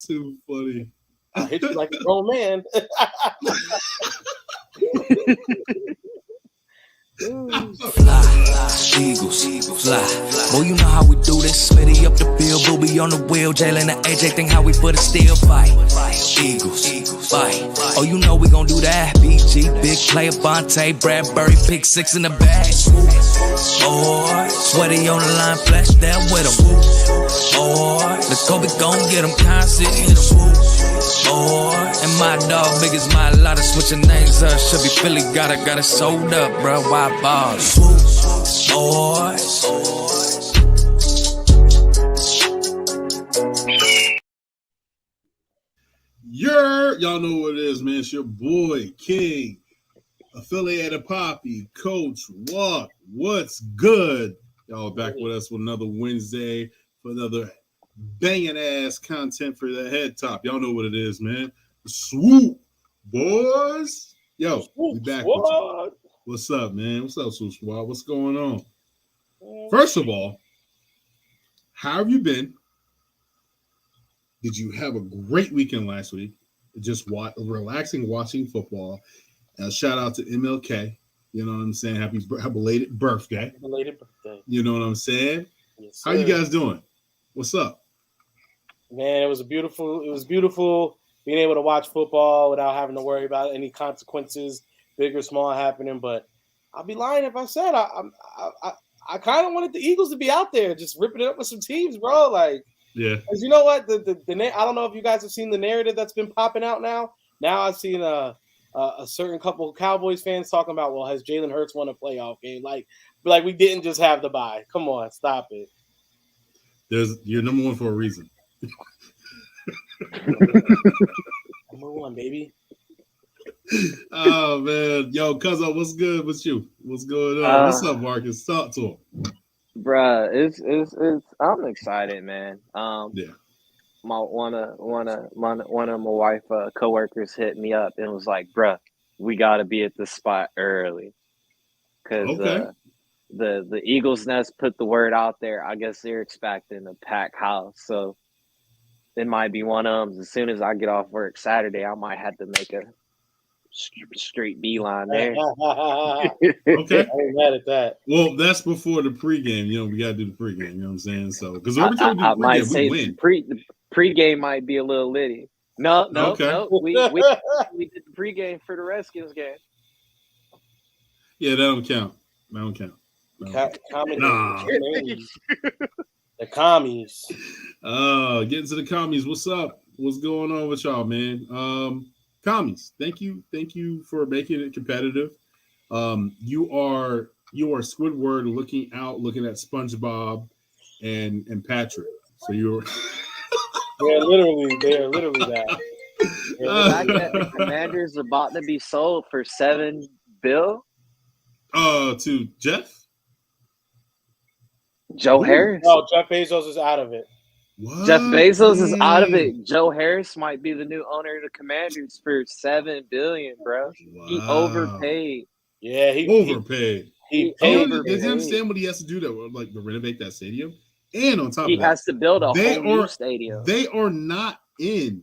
Too funny. I hit you like a grown man. Fly, Eagles, fly. Boy, you know how we do this. Smitty up the field, Booby on the wheel. Jalen and AJ think how we put a still fight. Eagles, fight. Oh, you know we gon' do that. BG, big player, Vontae, Bradbury, pick 6 in the bag. Boy, sweaty on the line, flash down with him. Boy, the Kobe gon' get him, constant, hit him. Boy, and my dog big as my lot of switching names up. Should be Philly, got it sold up, bro. Why balls? Boys. Y'all know what it is, man. It's your boy, King, affiliated Poppy, Coach Walk. What's good? Y'all back with us with another Wednesday for another banging ass content for the head top. Y'all know what it is, man. Swoop Boys. Yo, we back with you. What's up, man? What's up, Swoop Squad? What's going on? First of all, how have you been? Did you have a great weekend last week? Just relaxing, watching football. Shout out to MLK. You know what I'm saying? Happy belated birthday. Belated birthday. You know what I'm saying? Yes, how you guys doing? What's up? Man, it was beautiful being able to watch football without having to worry about any consequences, big or small, happening. But I'll be lying if I said I kind of wanted the Eagles to be out there just ripping it up with some teams, bro. Like, yeah. Because you know what? The I don't know if you guys have seen the narrative that's been popping out now. Now I've seen a certain couple of Cowboys fans talking about, well, has Jalen Hurts won a playoff game? Like we didn't just have the bye. Come on, stop it. You're number one for a reason. Number one, baby. Oh man, yo, Cuzzo, what's good with you? What's going on? What's up, Marcus? Talk to him, bruh. It's. I'm excited, man. Yeah. One of my wife coworkers hit me up and was like, "Bruh, we got to be at the spot early," because the Eagles Nest put the word out there. I guess they're expecting a packed house, so it might be one of them. As soon as I get off work Saturday, I might have to make a straight beeline there. Okay, I ain't mad at that. Well, that's before the pregame. You know, we got to do the pregame. You know what I'm saying? So, because every I time we do the might pregame, say we win. The pregame might be a little litty. No. We did the pregame for the Redskins game. Yeah, that don't count. Nah. The commies. Getting to the commies. What's up? What's going on with y'all, man? Commies, thank you for making it competitive. You are Squidward looking at SpongeBob and Patrick. So you're they are literally that. The fact that the Commanders are about to be sold for $7 billion. To Jeff? Joe Harris. No, Jeff Bezos is out of it. What? Jeff Bezos is out of it. Joe Harris might be the new owner of the Commanders for $7 billion, bro. Wow. He overpaid. Yeah, he overpaid. He overpaid. Does he understand what he has to do to renovate that stadium? And on top of that, he has to build a whole new stadium. They're not in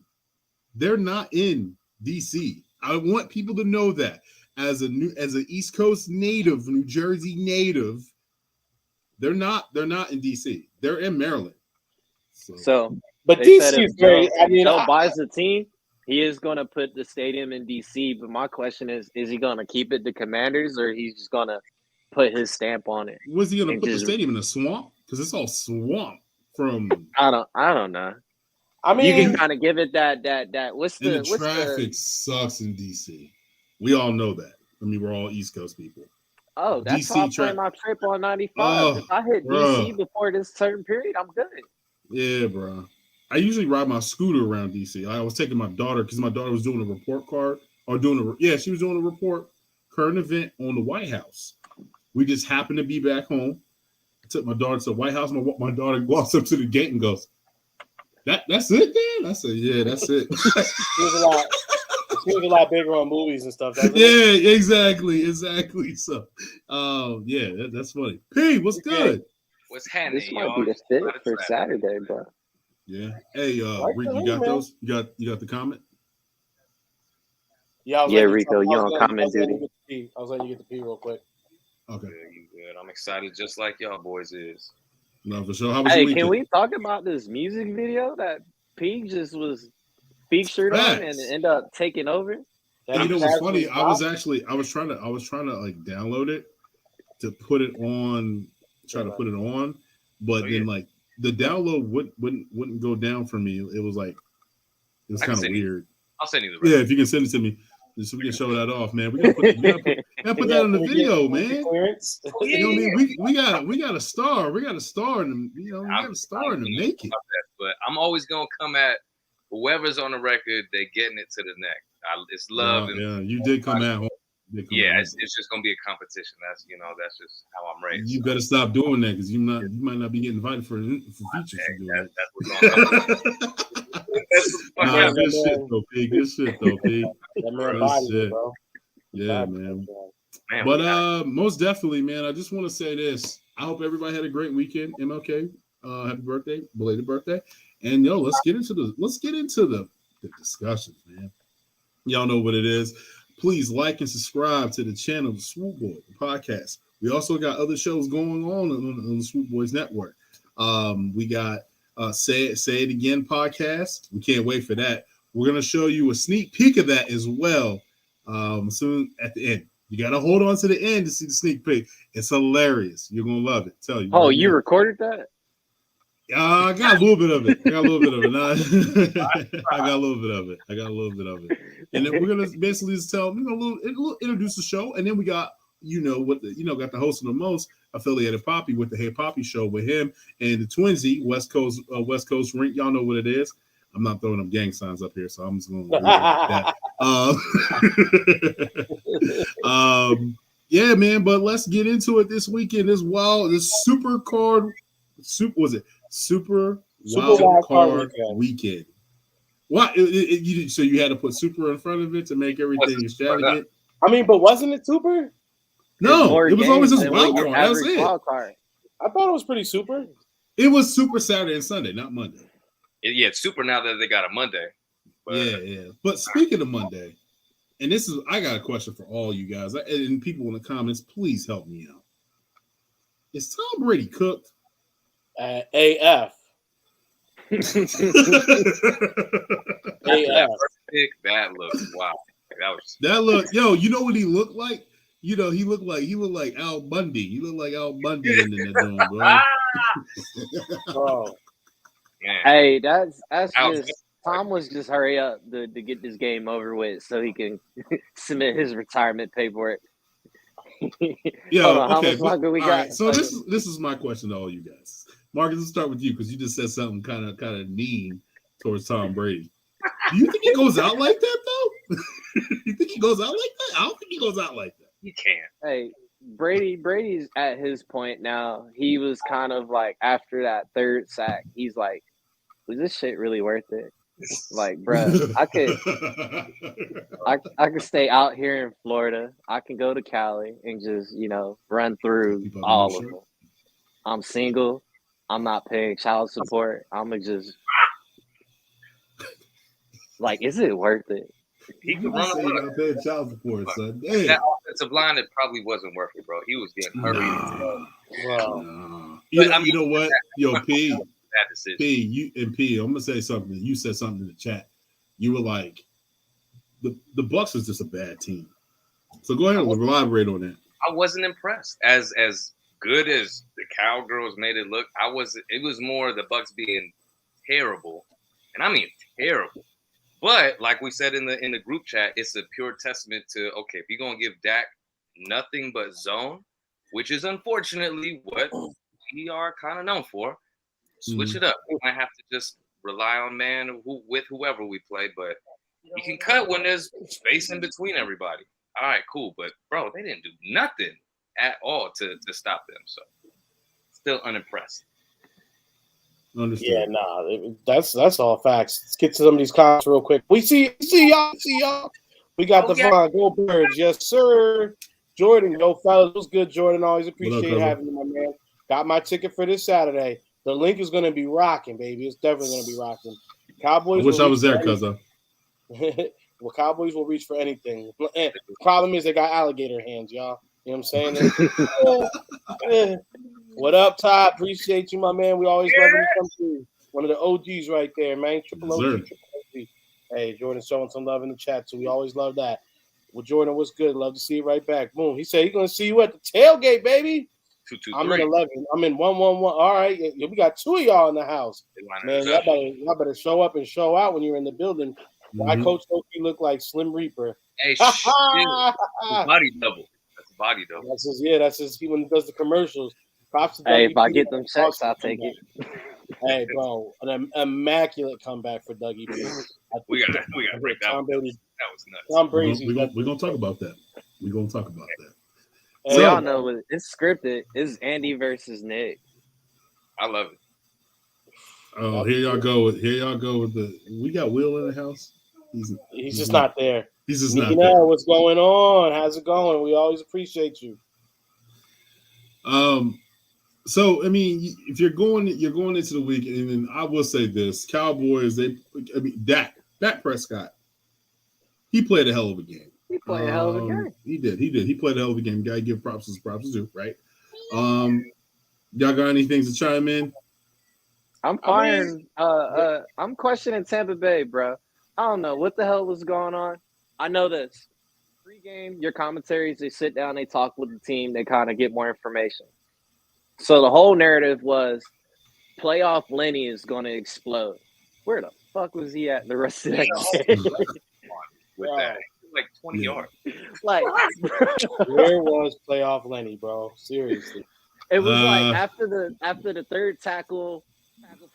DC. I want people to know that as an East Coast native, New Jersey native, they're not in DC. They're in Maryland. So but DC is very. Joe buys the team. He is going to put the stadium in DC. But my question is he going to keep it the Commanders, or he's just going to put his stamp on it? Was he going to put the stadium in a swamp? Because it's all swamp from. I don't know. I mean, you can kind of give it that. The traffic sucks in DC. We all know that. I mean, we're all East Coast people. Oh, that's how I plan my trip on 95. If I hit DC before this certain period, I'm good. Yeah, bro. I usually ride my scooter around DC. I was taking my daughter because my daughter was doing a report card she was doing a report current event on the White House. We just happened to be back home. I took my daughter to the White House. My daughter walks up to the gate and goes, "That's it, Dan?" I said, "Yeah, that's it." It was a lot bigger on movies and stuff. Yeah, exactly. So, yeah, that's funny. P, what's good? What's handy? This might be the fit for Saturday, bro. Yeah. Hey, Right Rick, to you me, got man. those? You got the comment? Yeah, I was Yeah, letting you Rico, talk. you on comment duty. I was letting you get the pee real quick. Okay. Good, you good. I'm excited just like y'all boys is. No, for sure. How was your Hey, weekend? can we talk about this music video that P just was featured on and Facts. end up taking over? That You he know what's funny? casually dropped? I was trying to like download it to put it on, put it on, but Oh, then yeah. like the download wouldn't go down for me. It was like it was I can kind of send you- weird. I'll send you the Yeah, rest. if you can send it to me, so we can show that off, man. We gotta put that on the video, man. Clearance. You know what I mean? We got a star. We got a star in the, we got a star in the making. But I'm always gonna come at whoever's on the record. They getting it to the neck. It's love. Yeah, you did come at home. Yeah, it's just gonna be a competition. That's just how I'm raised. You better stop doing that because you might not be getting invited for future. That's what's gonna Nah, good shit though, P. Good shit though, P. That man Good body, shit. bro. Yeah, Body, man. Man, But most definitely, man. I just want to say this. I hope everybody had a great weekend. MLK, happy birthday, belated birthday. And yo, let's get into the discussions, man. Y'all know what it is. Please like and subscribe to the channel, the Swoop Boys podcast. We also got other shows going on the Swoop Boys network. We got Say It Again podcast. We can't wait for that. We're gonna show you a sneak peek of that as well. Soon at the end. You gotta hold on to the end to see the sneak peek. It's hilarious. You're gonna love it. Tell you. Oh, right you now. recorded that? I got a little bit of it. I got a little bit of it. And then we're gonna basically just tell introduce the show, and then we got got the host of the most affiliated Poppy with the Hey Poppy show with him and the Twinsy West Coast Rink. Y'all know what it is. I'm not throwing them gang signs up here, so I'm just gonna that. Yeah, man. But let's get into it this weekend. This Super Wild Card weekend. What? So you had to put super in front of it to make everything extravagant? I mean, but wasn't it super? No, it was always just wild card. That was it. Wild card. I thought it was pretty super. It was super Saturday and Sunday, not Monday. Yeah, it's super now that they got a Monday. But, yeah. But speaking of Monday, and I got a question for all you guys and people in the comments. Please help me out. Is Tom Brady cooked? AF. AF. That looked wow. Yo, you know what he looked like? You know, he looked like Al Bundy. He looked like Al Bundy in that room, bro. Oh. Hey, that's just Tom was just hurry up to get this game over with so he can submit his retirement paperwork. Yeah, how much longer we got? Right, so this is my question to all you guys. Marcus, let's start with you because you just said something kind of mean towards Tom Brady. Do you think he goes out like that though? You think he goes out like that? I don't think he goes out like that. He can't. Hey, Brady's at his point now. He was kind of like after that third sack, he's like, was this shit really worth it? Like, bruh, I could stay out here in Florida. I can go to Cali and just, run through all of them. I'm single. I'm not paying child support. I'm gonna just like, is it worth it? He could run away. Child support, son. That offensive line, it probably wasn't worth it, bro. He was getting hurried. Nah. You know what? Yo, P, I'm gonna say something. You said something in the chat. You were like, the Bucks was just a bad team. So go ahead and elaborate on that. I wasn't impressed. As good as the Cowgirls made it look, it was more the Bucks being terrible, and I mean terrible. But like we said in the group chat, it's a pure testament to, okay, if you're gonna give Dak nothing but zone, which is unfortunately what we are kind of known for, switch it up. We might have to just rely on man with whoever we play, but you can cut when there's space in between everybody. All right, cool. But bro, they didn't do nothing at all to stop them. So still unimpressed. Understood. Yeah, nah, that's all facts. Let's get to some of these comments real quick. We see y'all. We got the fun. Go Birds, yes, sir. Jordan, yo, fellas, what's good, Jordan? Always appreciate having you, my man. Got my ticket for this Saturday. The link is going to be rocking, baby. It's definitely going to be rocking. Cowboys. I wish I was there, cuz. Well, Cowboys will reach for anything. And problem is they got alligator hands, y'all. You know what I'm saying? What up, Todd? Appreciate you, my man. We always love when you come through. One of the OGs right there, man. Triple OG. Hey, Jordan showing some love in the chat, too. We always love that. Well, Jordan, what's good? Love to see you right back. Boom. He said he's going to see you at the tailgate, baby. 223. I'm in 11. I'm in 111. All right. Yeah, we got 2 of y'all in the house. Man, y'all better show up and show out when you're in the building. Why Coach Loki look like Slim Reaper? Hey, body double. That's a body double. That's his when he does the commercials. Props to Hey, Dougie if I P. get them checks, I'll take it. Hey, bro, an immaculate comeback for Dougie P. We got to break that one. That was nuts. Tom Brady. We're gonna talk about that. We're gonna talk about that. We all know it's scripted. It's Andy versus Nick. I love it. Oh, here y'all go with the. We got Will in the house. He's just not there. He's just not there. What's going on? How's it going? We always appreciate you. So I mean, if you're going into the week, and then I will say this: Cowboys. Dak Prescott. He played a hell of a game. He played a hell of a game. He did. He played a hell of a game. Gotta give props as props is due, right? Y'all got anything to chime in? I'm firing. I'm questioning Tampa Bay, bro. I don't know what the hell was going on. I know this. Pre-game, your commentaries, they sit down, they talk with the team, they kind of get more information. So the whole narrative was playoff Lenny is going to explode. Where the fuck was he at the rest of that game? With that, like 20 yards. Like, where was playoff Lenny, bro? Seriously. It was like after the third tackle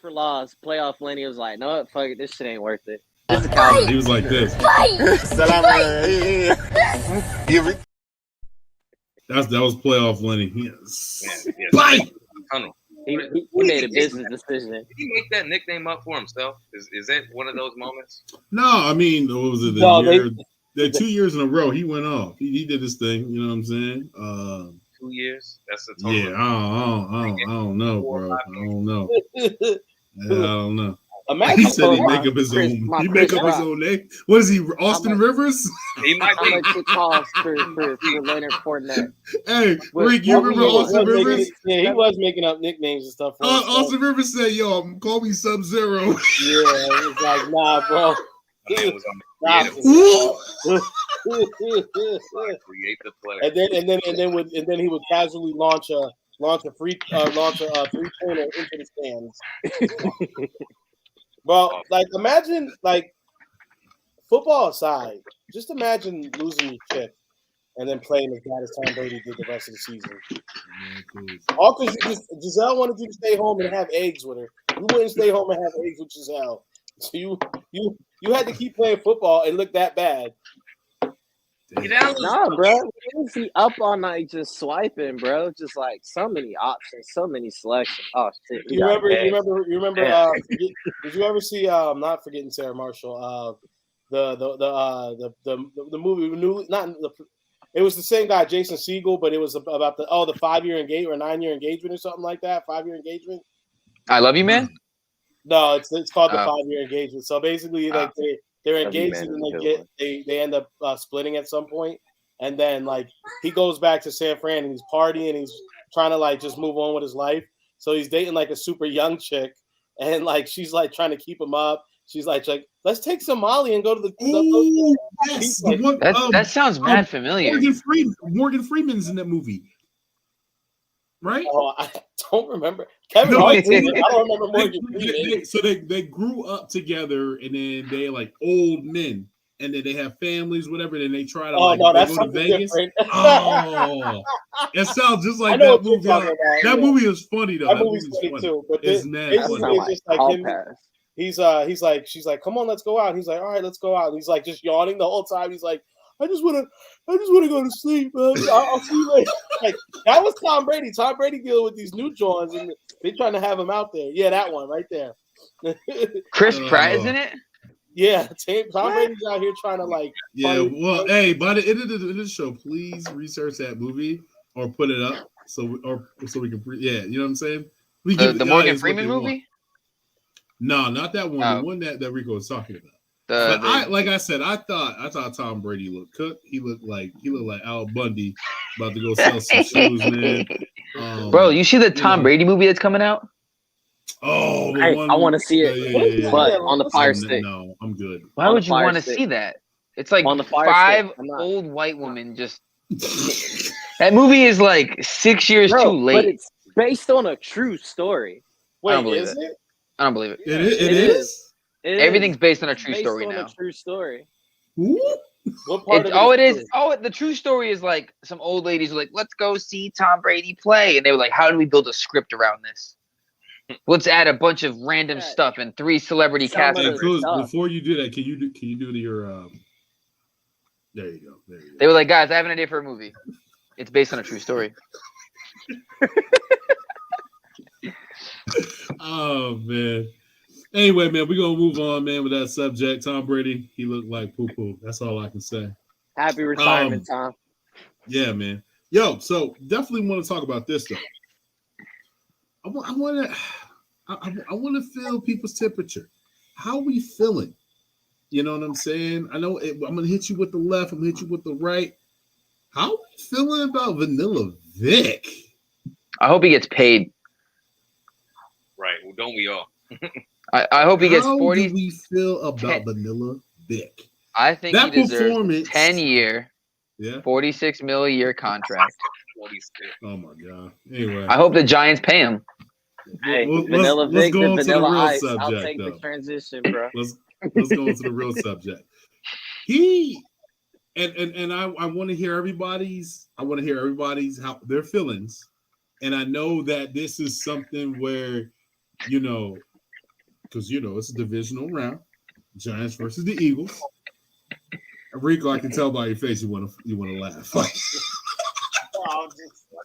for loss, playoff Lenny was like, no, fuck it, this shit ain't worth it. He was like this. That was playoff Lenny. Bite. He made a business decision. Did he make that nickname up for himself? Is that one of those moments? No, I mean, what was it? The 2 years in a row, he went off. He did his thing. You know what I'm saying? 2 years. That's the total. Yeah, I don't know, bro. I don't know. I don't know. Imagine he said he make up his own. He make up his own name. What is he? Austin Rivers? He might be. How much it costs for Leonard Fournette? Hey, Rick, you remember Austin Rivers? He was making up nicknames and stuff. Austin Rivers said, "Yo, call me Sub-Zero." Yeah, it was like, nah, bro. Create the play. And then he would casually launch a three-pointer into the stands. Well, like imagine, like football aside, just imagine losing your chip and then playing as bad as Tom Brady did the rest of the season. All because Giselle wanted you to stay home and have eggs with her. You wouldn't stay home and have eggs with Giselle. So you had to keep playing football and look that bad. No, bro. Is he up all night just swiping, bro? Just like so many options, so many selections. Oh shit! You remember? Did you ever see? Not forgetting Sarah Marshall. The movie. It was the same guy, Jason Segel, but it was about the 5-year engagement or 9-year engagement or something like that. 5-year engagement. I Love You, Man. No, it's called the 5-year engagement. So basically, like they're engaged and they end up splitting at some point, and then like he goes back to San Fran and he's partying and he's trying to like just move on with his life. So he's dating like a super young chick, and like she's like trying to keep him up. She's like let's take some Molly and go to the. Yes. That sounds mad familiar. Morgan Freeman's in that movie. Right? Oh, I don't remember. Kevin Hart. I don't remember Morgan Freeman. So they grew up together, and then they like old men, and then they have families, whatever. Then they try to go to Vegas. Oh, it sounds just like that movie. That movie is funny though. That movie's funny too. But it's just like him. She's like, come on, let's go out. He's like, all right, let's go out. And he's like just yawning the whole time. He's like, I just want to go to sleep. I'll see you later. Like that was Tom Brady. Tom Brady dealing with these new Johns, and they trying to have him out there. Yeah, that one right there. Chris Pratt is in it. Yeah, Tom Brady's out here trying to like. Yeah, well, hey, by the end of the show, please research that movie or put it up so we can. Yeah, you know what I'm saying. The Morgan Freeman movie? No, not that one. The one that Rico was talking about. Like I said, I thought Tom Brady looked cooked. He looked like Al Bundy about to go sell some shoes, man. Bro, you see the Tom Brady movie that's coming out? Oh, I want to see it, but on the Fire Stick. No, I'm good. Why would you want to see that? It's like on the five old white women just. That movie is like 6 years too late. But it's based on a true story. Wait, I don't believe is it? I don't believe it. It is. Everything's based on a true story now. A true story. What part the true story is like some old ladies were like, let's go see Tom Brady play. And they were like, how do we build a script around this? Let's add a bunch of random stuff and 3 celebrity cast members. Before you do that, can you do your there you go. They were like, guys, I have an idea for a movie. It's based on a true story. Oh man. Anyway, man, we're gonna move on, man, with that subject. Tom Brady, he looked like poo-poo. That's all I can say. Happy retirement, Tom. Yeah, man. Yo, so definitely want to talk about this though. I want to feel people's temperature. How we feeling? You know what I'm saying? I know I'm gonna hit you with the left. I'm gonna hit you with the right. How we feeling about Vanilla Vic? I hope he gets paid. Right. Well, don't we all? I hope he gets 40. How do we feel about Vanilla Vic? I think that he deserves a 10-year, $46 million a year contract. Oh my god! Anyway, I hope the Giants pay him. Hey, Vanilla Vic and Vanilla Ice. I'll take the transition, bro. Let's go into the real subject. He and I want to hear everybody's. How their feelings, and I know that this is something where, because it's a divisional round, Giants versus the Eagles. Rico, I can tell by your face you want to laugh. I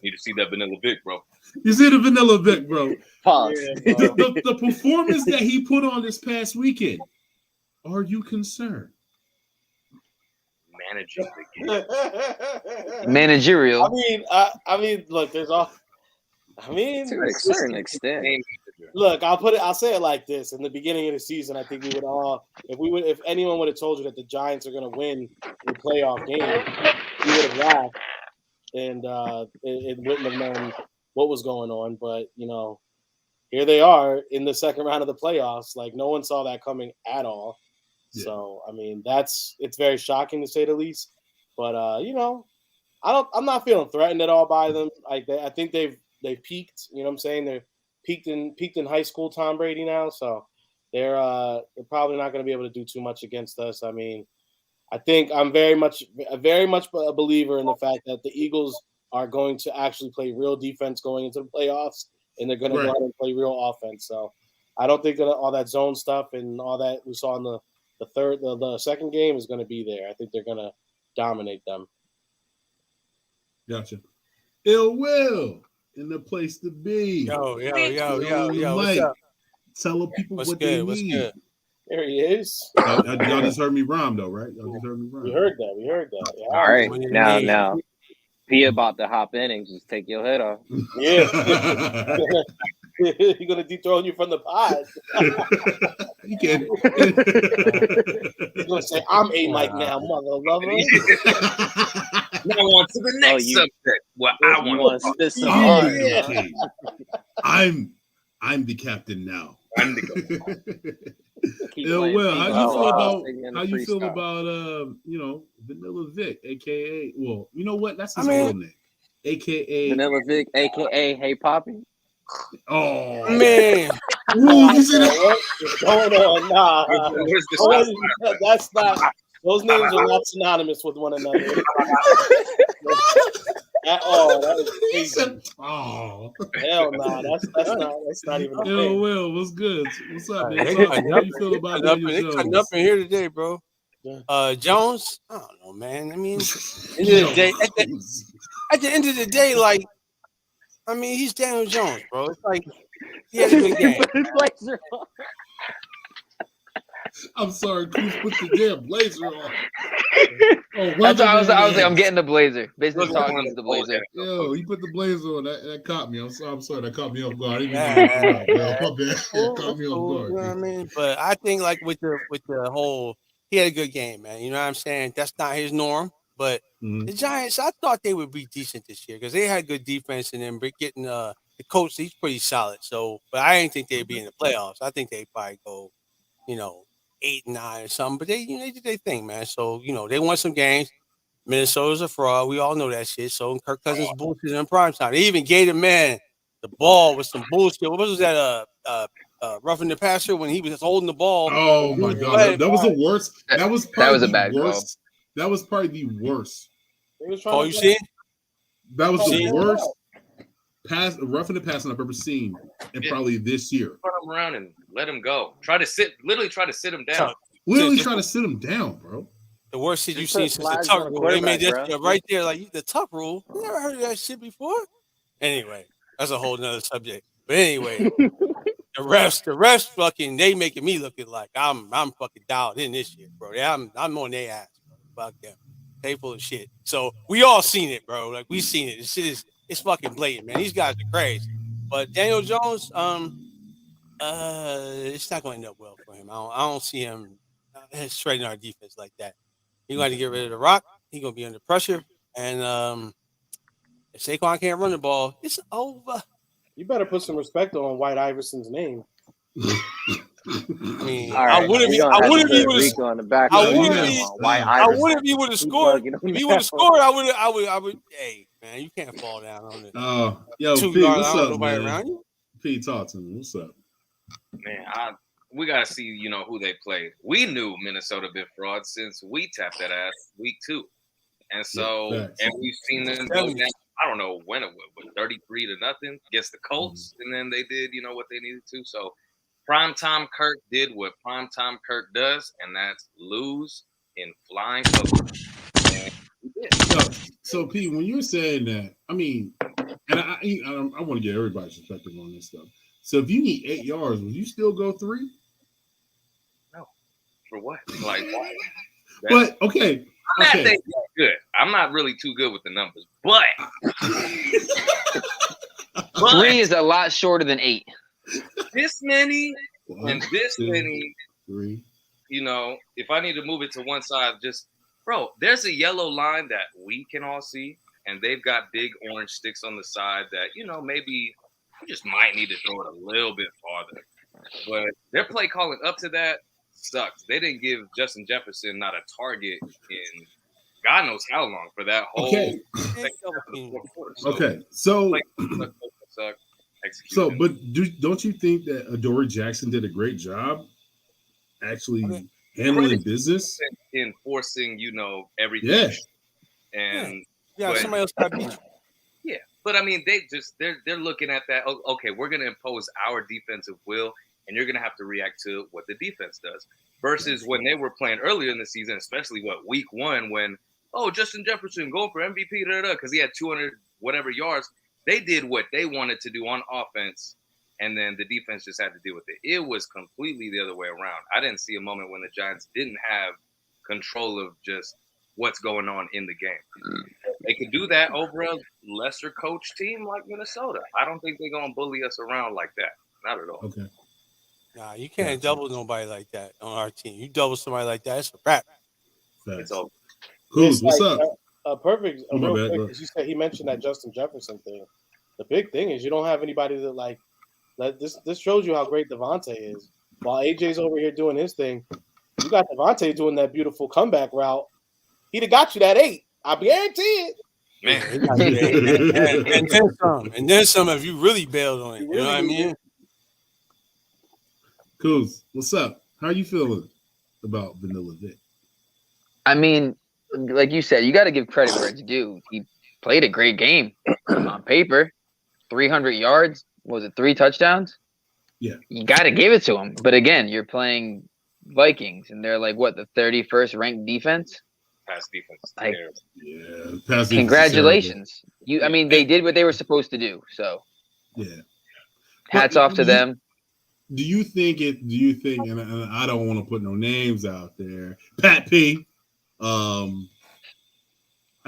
need to see that Vanilla Vic, bro. You see the Vanilla Vic, bro. Pause. Yeah, bro. The performance that he put on this past weekend. Are you concerned? Managerial. I mean, look, there's all. I mean, to a certain extent. Look, I'll say it like this: in the beginning of the season, I think we would all, if anyone would have told you that the Giants are going to win the playoff game, we would have laughed, and it wouldn't have known what was going on. But here they are in the second round of the playoffs. Like no one saw that coming at all. Yeah. So I mean, it's very shocking to say the least. But I'm not feeling threatened at all by them. I think they've peaked. You know what I'm saying? They're peaked in high school Tom Brady now, so they're probably not going to be able to do too much against us. I mean, I think I'm very much a believer in the fact that the Eagles are going to actually play real defense going into the playoffs, and they're going to go out and play real offense. So I don't think that all that zone stuff and all that we saw in the second game is going to be there. I think they're going to dominate them. Gotcha. Ill Will in the place to be. Yo, what's up? Tell the people what they need. Good? There he is. Y'all just heard me rhyme though, right? Y'all just heard me rhyme. We heard that. Yeah. All right, now. He about to hop in and just take your head off. Yeah. He's gonna dethrone you from the pod. You can. He's gonna say, "I'm a Mike now, mother lover." Now on to the next subject. What I want to spit some hard. I'm the captain now. I'm the captain. Well, how you feel about Vanilla Vic, aka you know what? That's his real name, aka Vanilla Vic, aka Hey Poppy. Oh man! Ooh, you see that? What's going on? Nah, that's not. Those names are not synonymous with one another at all. That is crazy. Oh hell no! Nah, that's not even. Yo, Will, what's good? What's up, man? How you feel about Daniel Jones? They cutting up in here today, bro. Jones, I don't know, man. I mean, at the end of the day, like, I mean, he's Daniel Jones, bro. It's like he had a good game. I'm sorry, Cruz put the damn blazer on. That's why I was like, I'm getting the blazer. Business talk needs the blazer. Yo, you put the blazer on. That caught me. I'm sorry. That caught me off guard. I didn't even look it up. Yo, my bad. It caught me off guard. You know what I mean? But I think like with the whole, he had a good game, man. You know what I'm saying? That's not his norm. But the Giants, I thought they would be decent this year because they had good defense, and then getting the coach, he's pretty solid. So, but I didn't think they'd be in the playoffs. I think they'd probably go, 8-9 or something. But they did their thing, man. So they won some games. Minnesota's a fraud. We all know that shit. So Kirk Cousins bullshit in prime time. They even gave the man the ball with some bullshit. What was that? Roughing the passer when he was holding the ball. Oh my god, that was the worst. That was a bad worst. That was probably the worst. Oh, you see it? That was the worst roughing the passer I've ever seen, and probably this year. Turn him around and let him go. Literally try to sit him down. Literally trying to sit him down, bro. The worst shit you've seen since the Tuck rule. They made that right there, like the Tuck rule. You never heard of that shit before? Anyway, that's a whole nother subject. But anyway, the refs fucking, they making me looking like I'm fucking dialed in this year, bro. I'm on their ass, bro. Fuck them. They full of shit. So we all seen it, bro. Like we seen it. This shit it's fucking blatant, man. These guys are crazy. But Daniel Jones, it's not going to end up well for him. I don't see him straightening our defense like that. He's going to get rid of the rock. He's going to be under pressure. And if Saquon can't run the ball, it's over. You better put some respect on White Iverson's name. I mean, All right, I wouldn't be able to. on the back. I wouldn't be able to score. If he would have scored, I would. Hey, man, you can't fall down on it. Yo, 2 P, yards. what's I don't up, know nobody man? around you. P, talk to me. What's up? Man, we gotta see, who they played. We knew Minnesota been fraud since we tapped that ass week 2, and so and we've seen them go down. I don't know when it was 33-0 against the Colts, and then they did, what they needed to. So primetime Kirk did what primetime Kirk does, and that's lose in flying colors. And he did. So P, when you're saying that, I mean, and I want to get everybody's perspective on this stuff. So if you need 8 yards, would you still go 3? No, for what? Like, why? But okay. I'm not that good. I'm not really too good with the numbers, but 3 is a lot shorter than 8. This many and this many. 3. If I need to move it to one side, bro, there's a yellow line that we can all see, and they've got big orange sticks on the side that maybe you just might need to throw it a little bit farther. But their play calling up to that sucks. They didn't give Justin Jefferson not a target in God knows how long for that whole. Okay. So, but don't you think that Adoree Jackson did a great job actually handling business, enforcing, everything? Yeah. And somebody else got beat. Yeah, but I mean, they're looking at that. Okay, we're gonna impose our defensive will, and you're gonna have to react to what the defense does. Versus when they were playing earlier in the season, especially week 1, when Justin Jefferson going for MVP, because he had 200 whatever yards. They did what they wanted to do on offense, and then the defense just had to deal with it. It was completely the other way around. I didn't see a moment when the Giants didn't have control of just what's going on in the game. They could do that over a lesser coach team like Minnesota. I don't think they're going to bully us around like that. Not at all. Okay. Nah, you can't double nobody like that on our team. You double somebody like that, it's a wrap. It's over. Cool. What's up? Quick, you said he mentioned that Justin Jefferson thing. The big thing is you don't have anybody that this shows you how great Devontae is. While AJ's over here doing his thing, you got Devontae doing that beautiful comeback route. He'd have got you that 8. I guarantee it. Man. And then some if you really bailed on it. You know what I mean? Cool. What's up? How are you feeling about Vanilla Vic? I mean, like you said, you got to give credit where it's due. He played a great game on paper. 300 yards. Was it 3 touchdowns? Yeah. You got to give it to him. But again, you're playing Vikings, and they're like, what, the 31st ranked defense? Pass defense. Pass congratulations. They did what they were supposed to do. So, yeah. Hats off to them. Do you think, and I don't want to put no names out there, Pat P, I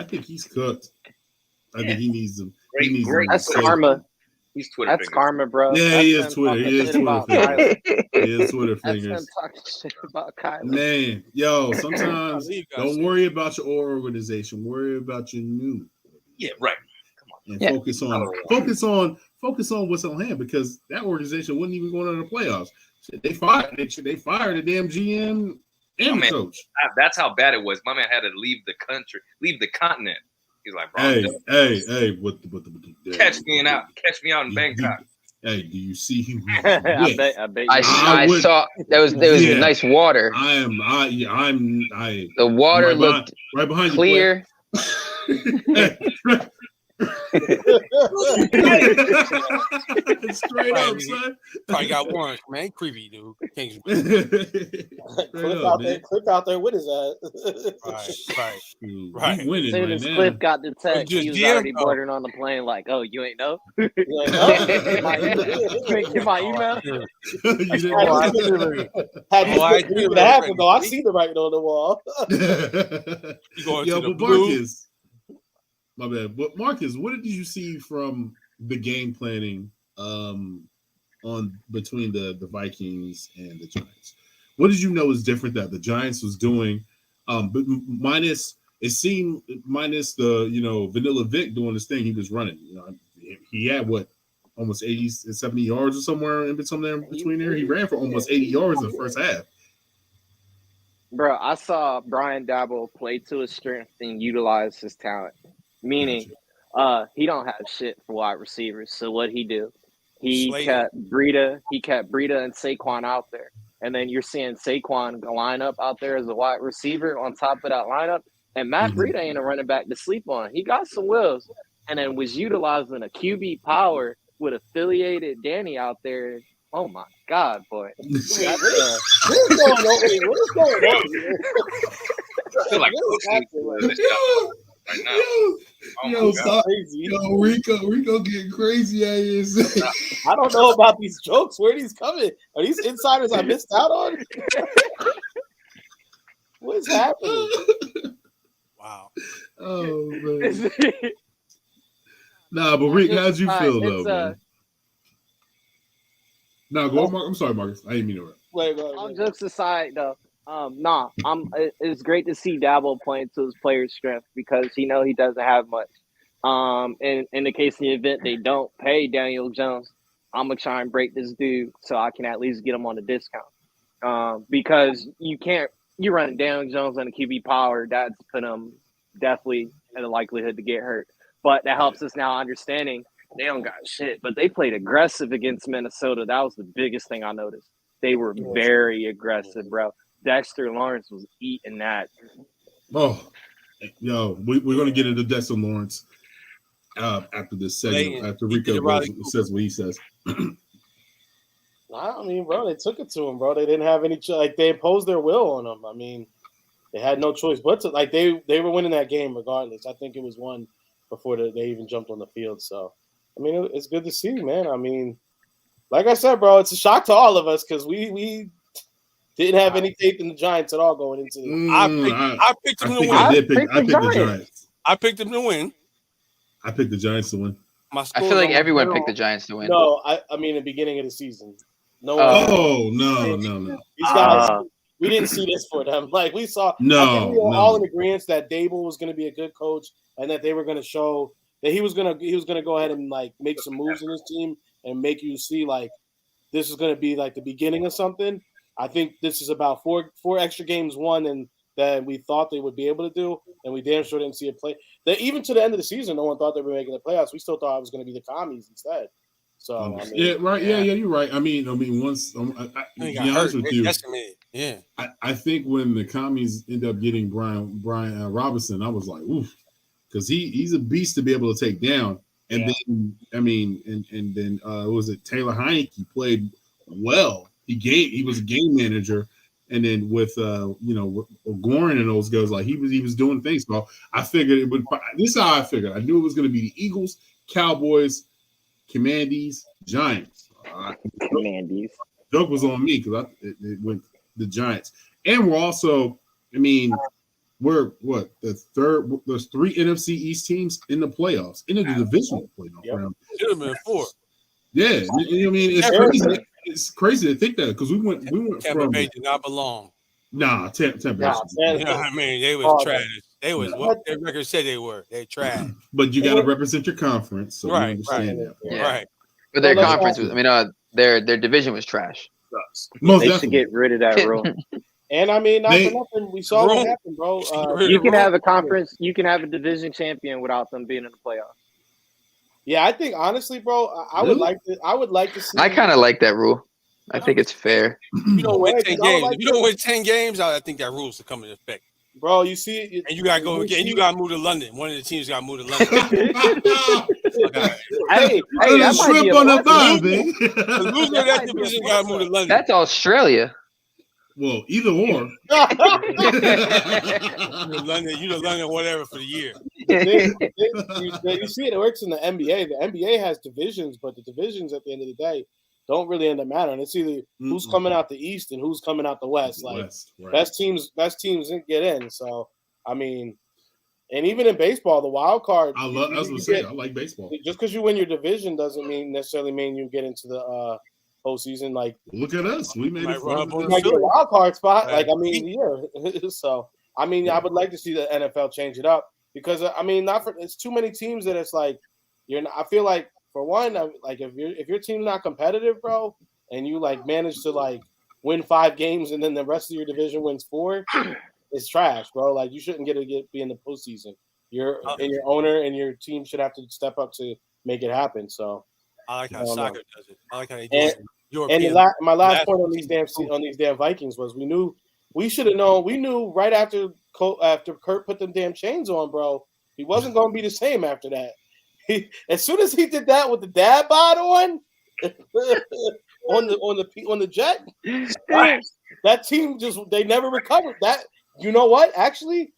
think he's cooked. I think he needs them. Great, He needs great. them. That's karma. He's Twitter. That's karma, bro. Yeah, That's he is him Twitter. talking He is shit Twitter about fingers. Kyler. He is Twitter That's him fingers. talking shit about Kyler. Man, yo, sometimes don't worry about your organization. Worry about your new. Yeah, right. Come on. And Yeah. focus on what's on hand, because that organization wasn't even going to the playoffs. They fired the damn GM and the coach. That's how bad it was. My man had to leave the country, leave the continent. He's like, bro, Hey, what catch me out in Bangkok. Hey, do you see who? I bet you. I saw there was nice water. The water looked right behind clear. Straight up, son. Probably got warrants, man. Creepy, dude. Cliff out there with his ass. Right. Winning As soon right as now. Cliff got the text, he was already boarding on the plane. Like, oh, you ain't know? You ain't get my email? I see the writing on the wall. Yo, but Marcus, my bad. But Marcus, what did you see from the game planning on between the Vikings and the Giants? What did you know was different that the Giants was doing? But minus the Vanilla Vic doing this thing he was running. He had almost 80, 70 yards or somewhere in between there. He ran for almost 80 yards in the first half. Bro, I saw Brian Dabble play to his strength and utilize his talent. Meaning, he don't have shit for wide receivers. So what he do? He kept Breida and Saquon out there. And then you're seeing Saquon line up out there as a wide receiver on top of that lineup. And Matt Breida ain't a running back to sleep on. He got some wheels. And then was utilizing a QB power with affiliated Danny out there. Oh my God, boy! What is going on here? I feel like right now. Stop. Rico getting crazy at you. I don't know about these jokes. Where are these coming? Are these insiders I missed out on? What's happening? Wow. Oh man. Nah, but Rick, how'd you feel though, man? No, go on, Mark. I'm sorry, Marcus. I didn't mean to. Wait. All jokes aside, though, it's great to see Dabble playing to his player's strength because he doesn't have much. In the case of the event they don't pay Daniel Jones, I'm gonna try and break this dude so I can at least get him on a discount. Because you're running Daniel Jones on a QB power, that's put him definitely at a likelihood to get hurt. But that helps us now understanding they don't got shit, but they played aggressive against Minnesota. That was the biggest thing I noticed. They were very aggressive, bro. Dexter Lawrence was eating that. Oh, yo, we're going to get into Dexter Lawrence after this segment, after Rico says what he says. I mean, bro, they took it to him, bro. They didn't have any they imposed their will on him. I mean, they had no choice but to they were winning that game regardless. I think it was one before they even jumped on the field. So, I mean, it's good to see, man. I mean, like I said, bro, it's a shock to all of us because we didn't have any faith in the Giants at all going into it. I picked them to win. I picked the Giants. I picked them to win. I picked the Giants to win. I feel like everyone picked the Giants to win. No, I mean the beginning of the season. No. These guys, we didn't see this for them. Like we saw. I think we were all in agreement that Dable was going to be a good coach and that they were going to show that he was going to go ahead and like make some moves in his team and make you see like this is going to be like the beginning of something. I think this is about four extra games won and that we thought they would be able to do, and we damn sure didn't see it play. Even to the end of the season, no one thought they were making the playoffs. We still thought it was going to be the Commies instead. So I mean, yeah, right, yeah, you're right. I mean, once to be honest with you, I think when the Commies end up getting Brian Robinson, I was like, oof, because he's a beast to be able to take down. And then and then was it Taylor Heineke played well. He was a game manager, and then with with Gorin and those guys, like he was doing things. So I figured it would. This is how I figured. I knew it was going to be the Eagles, Cowboys, Commandees, Giants. Commandees. Joke was on me because it went the Giants, and we're also. I mean, we're what the third. There's 3 NFC East teams in the playoffs in the divisional playoff round. Should have been 4. Yeah, I mean it's crazy. It's crazy to think that because we went Tampa from Bay did not belong. Nah, Tampa. You know what I mean? They was trash. They was what their record said they were. They trash. But you got to represent your conference, so right, you understand that. Yeah. Right. But their conference was, their division was trash. Most they definitely. should get rid of that rule. And I mean, not for nothing. We saw what happened, bro. You can have a conference. You can have a division champion without them being in the playoffs. Yeah, I think honestly, bro, I would like to. I would like to see. I kind of like that rule. I think it's fair. You don't win 10 games. If you don't win 10 games, I think that rule's to come into effect. Bro, you see it, and you gotta go again. You gotta move to London. One of the teams gotta move to London. hey, that shrimp on the vibe, baby. The loser of that division gotta move to London. That's Australia. Well, either or. You to London, whatever for the year. You see it works in the NBA. The NBA has divisions, but the divisions at the end of the day don't really end up mattering. It's either who's coming out the East and who's coming out the West. Like best teams didn't get in. So I mean, and even in baseball, the wild card. I like baseball. Just because you win your division doesn't necessarily mean you get into the postseason. Like look at us, we made it. We might get a wild card spot. Like I mean, yeah. So I mean, I would like to see the NFL change it up because I mean, it's too many teams that it's like I feel like. For one, like if your team's not competitive, bro, and you like manage to like win 5 games and then the rest of your division wins 4, it's trash, bro. Like you shouldn't be in the postseason. Your owner and your team should have to step up to make it happen. So I like how soccer does it. I like how they do it. And my last point on these damn Vikings was we should have known. We knew right after Kurt put them damn chains on, bro. He wasn't going to be the same after that. As soon as he did that with the dad bod on the jet, that team they never recovered. That you know what? Actually,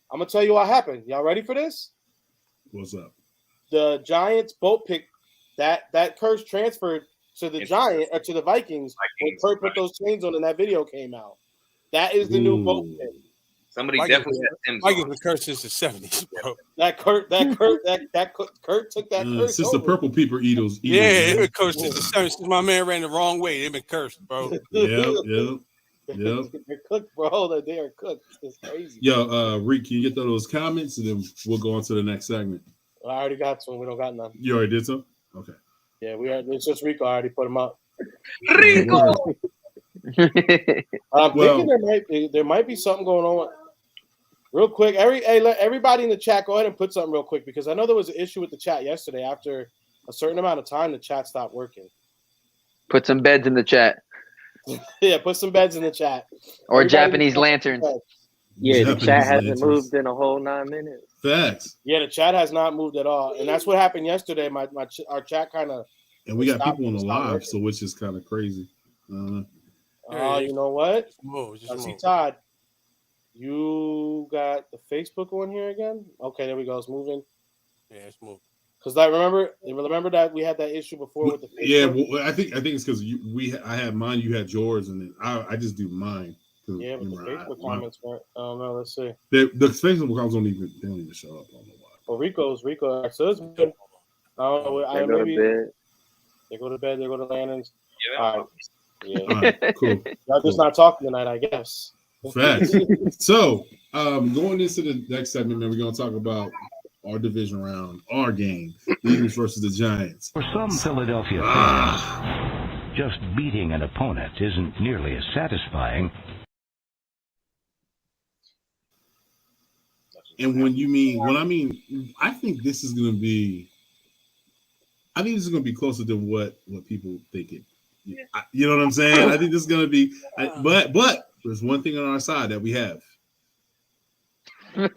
I'm gonna tell you what happened. Y'all ready for this? What's up? The Giants boat pick that curse transferred to the to the Vikings when Kurt put those chains on and that video came out. That is the new boat pick. Somebody definitely had Tim's. Vikings been cursed since the 70s, bro. That Kurt took that curse since the purple people eaters. Yeah, they've been cursed since the 70s. Since my man ran the wrong way, they've been cursed, bro. Yep. They're cooked, bro. They are cooked. It's crazy. Yo, Reek, can you get those comments and then we'll go on to the next segment? I already got some. We don't got none. You already did some? Okay. Yeah, it's just Rico. I already put them up. Rico. I'm thinking there might be something going on. Real quick, let everybody in the chat go ahead and put something real quick because I know there was an issue with the chat yesterday. After a certain amount of time, the chat stopped working. Put some beds in the chat. Yeah, put some beds in the chat. Or Japanese lanterns. Yeah, the chat hasn't moved in a whole 9 minutes. Facts. Yeah, the chat has not moved at all, and that's what happened yesterday. Our chat kind of. And we got people on the live, so which is kind of crazy. You know what? I see Todd. You got the Facebook on here again? Okay, there we go. It's moving. Yeah, it's moving. Because remember that we had that issue before with the Facebook? Yeah, well, I think it's because I had mine, you had yours, and then I just do mine. Yeah, but the Facebook comments weren't. I don't know. Let's see. The Facebook comments don't even show up. I don't know why. Well, Rico. So it's good. I don't know. They go to bed. They go to lanterns. Yeah. All right. Yeah. All right, cool. Y'all just not talking tonight, I guess. Facts. So, going into the next segment, man, we're going to talk about our division round, our game, the Eagles versus the Giants. For some Philadelphia fans, just beating an opponent isn't nearly as satisfying. And I think this is going to be closer to what people think it. You know what I'm saying? I think this is going to be, but there's one thing on our side that we have. Wesley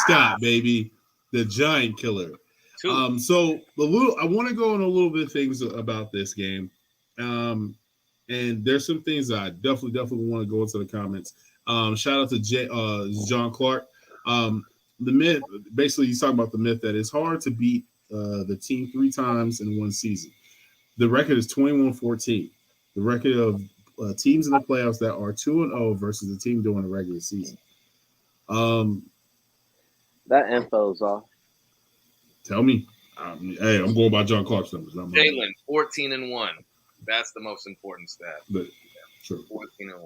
Scott, baby, the Giant Killer. So I want to go on a little bit of things about this game, and there's some things that I definitely want to go into the comments. Shout out to John Clark. The myth, basically, he's talking about the myth that it's hard to beat the team 3 times in one season. The record is 21-14. The record of teams in the playoffs that are 2-0 versus the team during the regular season. That info's off. Tell me. Hey, I'm going by John Clark's numbers. Jalen, 14-1. That's the most important stat. But true. 14-1.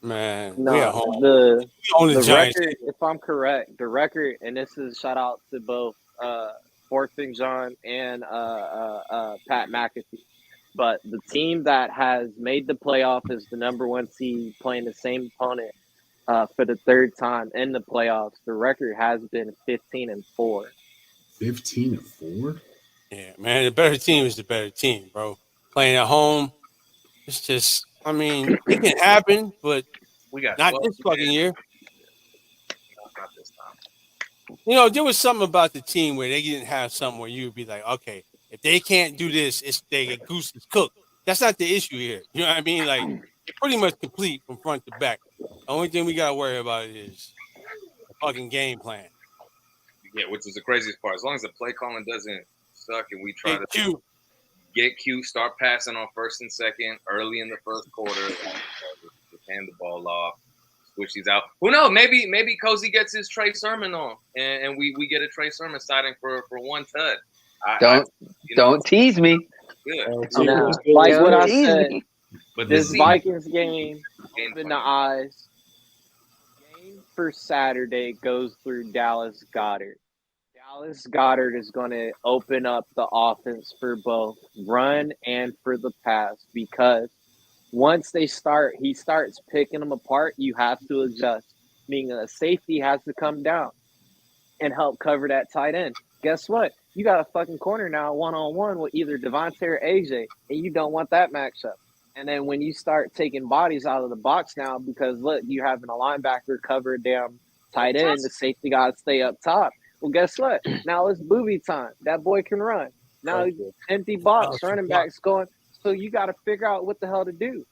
Man, No, we at home. the Giants. record, if I'm correct, the record, and this is shout out to both Fourth and John and Pat McAfee. But the team that has made the playoff is the number 1 seed playing the same opponent for the 3rd time in the playoffs. The record has been 15-4. 15-4? Yeah, man, the better team is the better team, bro. Playing at home, it's just, I mean, it can happen, but we got not this fucking year. Not this time. You know, there was something about the team where they didn't have something where you would be like, okay, if they can't do this, they get goose is cooked. That's not the issue here. You know what I mean? Like, pretty much complete from front to back. The only thing we got to worry about is the fucking game plan. Yeah, which is the craziest part. As long as the play calling doesn't suck and we try to get cute, start passing on 1st and 2nd early in the 1st quarter, just hand the ball off, switch these out. Who knows? Maybe Cozy gets his Trey Sermon on, and we get a Trey Sermon sighting for one tud. Don't tease me. Good. Like what I said, but this Vikings game opened the eyes. Game for Saturday goes through Dallas Goedert. Dallas Goedert is going to open up the offense for both run and for the pass because once he starts picking them apart, you have to adjust. Meaning a safety has to come down and help cover that tight end. Guess what? You got a fucking corner now, 1-on-1 with either Devontae or AJ, and you don't want that matchup. And then when you start taking bodies out of the box now, because look, you having a linebacker cover a damn tight end, the safety got to stay up top. Well, guess what? Now it's booby time. That boy can run. Now empty box, running back's going. So you got to figure out what the hell to do.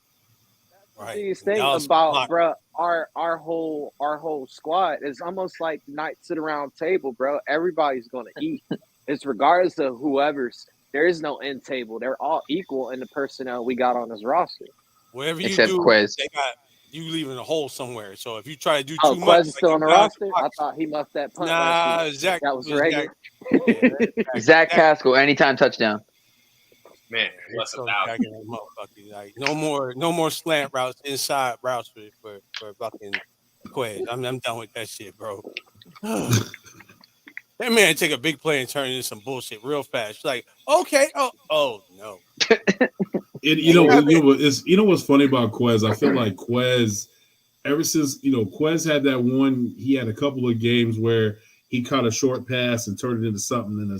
That's the biggest thing about, bro. Our whole squad is almost like knights at a round table, bro. Everybody's going to eat. It's regardless of whoever's. There is no end table. They're all equal in the personnel we got on this roster. Whatever you do, Quez. They got you leaving a hole somewhere. So if you try to do too much, Quez is still on the roster. I thought he muffed that punt. Nah, Zach. That was regular. Zach Pascal, anytime touchdown. Man, less about like no more slant routes, inside routes for fucking Quez. I'm done with that shit, bro. That man take a big play and turn it into some bullshit real fast. Like, okay, oh no. You know what's funny about Quez? I feel like Quez, ever since Quez had that one, he had a couple of games where he caught a short pass and turned it into something, and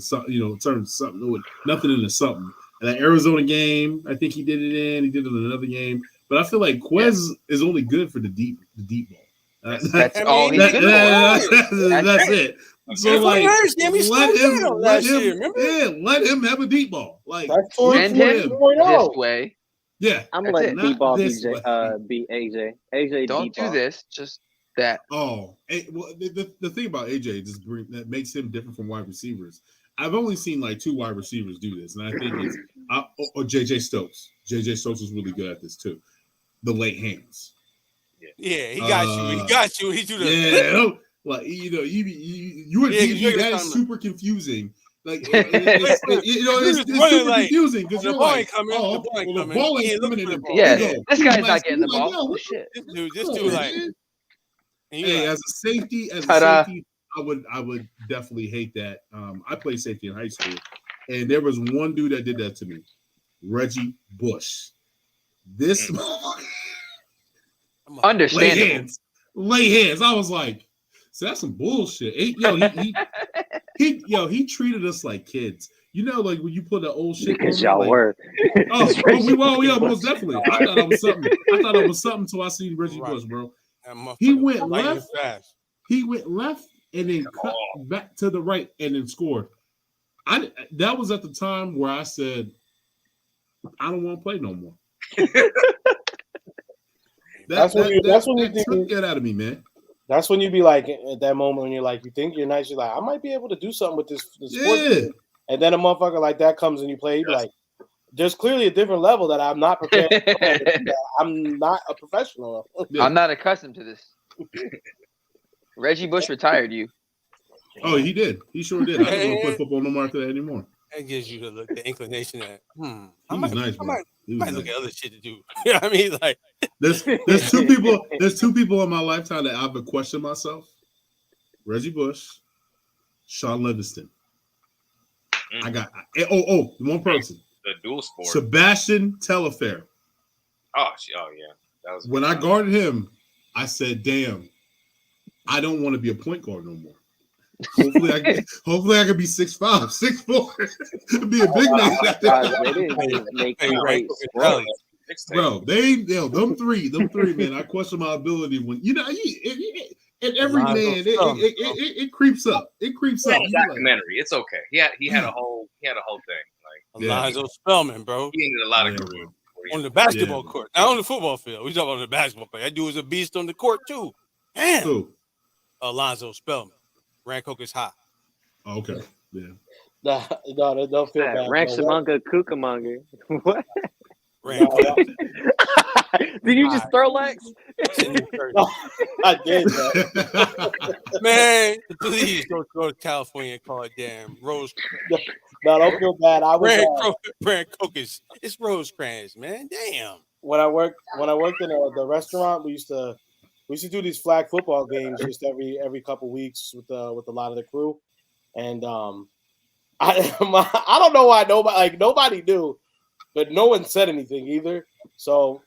turned something nothing into something. And that Arizona game, I think he did it in. He did it in another game, but I feel like Quez is only good for the deep ball. That's all he's good for. That's it. So like, let him have a deep ball. Like, send him this way. Yeah, I'm letting deep ball be AJ. AJ, don't do this. Just that. Oh, the thing about AJ that makes him different from wide receivers. I've only seen like 2 wide receivers do this, and I think it's JJ Stokes. JJ Stokes is really good at this too. The late hands. Yeah, he got you. He got you. He do the like that's super confusing. Like it's super confusing because you're like, the ball ain't coming in the ball. Yeah, this guy's not getting the ball. Oh shit, this dude like. Hey, as a safety, I would definitely hate that. I played safety in high school, and there was one dude that did that to me, Reggie Bush. This understandable. Lay hands. I was like, so that's some bullshit. He treated us like kids. Like when you put the old shit. Because y'all were. Most definitely. I thought it was something until I seen Reggie Bush, bro. He went left. He went left and then cut back to the right and then scored. That was at the time where I said, I don't want to play no more. That's when you took that out of me, man. That's when you be like, at that moment when you're like, you think you're nice, you're like, I might be able to do something with this sport. And then a motherfucker like that comes and you play, you be like, there's clearly a different level that I'm not prepared for. I'm not a professional. I'm not accustomed to this. Reggie Bush retired you. Oh, he did. He sure did. I don't want to play football no more after that anymore. That gives you the inclination that He was nice, bro. I might look at other shit to do. You know what I mean? Like there's two people in my lifetime that I've questioned myself. Reggie Bush, Sean Livingston. I got one person. The dual sport. Sebastian Telfair. Oh yeah. That was when I guarded him, I said, damn, I don't want to be a point guard no more. Hopefully I can be 6'5", 6'4", be a big man. Bro, them three, man. I question my ability when and every man it creeps up. It creeps up. Documentary. It's okay. He had a whole thing. Like Alonzo Spellman, bro. He needed a lot of career. On the basketball court, not on the football field. We talking about on the basketball court. That dude was a beast on the court too. Damn. Who? Alonzo Spellman. Rancoke is hot. Oh, okay. Yeah. No, don't feel bad. Rankshamonga Kukamonga. What? Did you just throw Lex? No, I did, man. Please don't go to California and call it damn Rose. No, don't feel bad. I was Rancoke is it's Rosecrans, man. Damn. When I worked in the restaurant, we used to do these flag football games just every couple weeks with a lot of the crew, and I don't know why nobody knew, but no one said anything either. So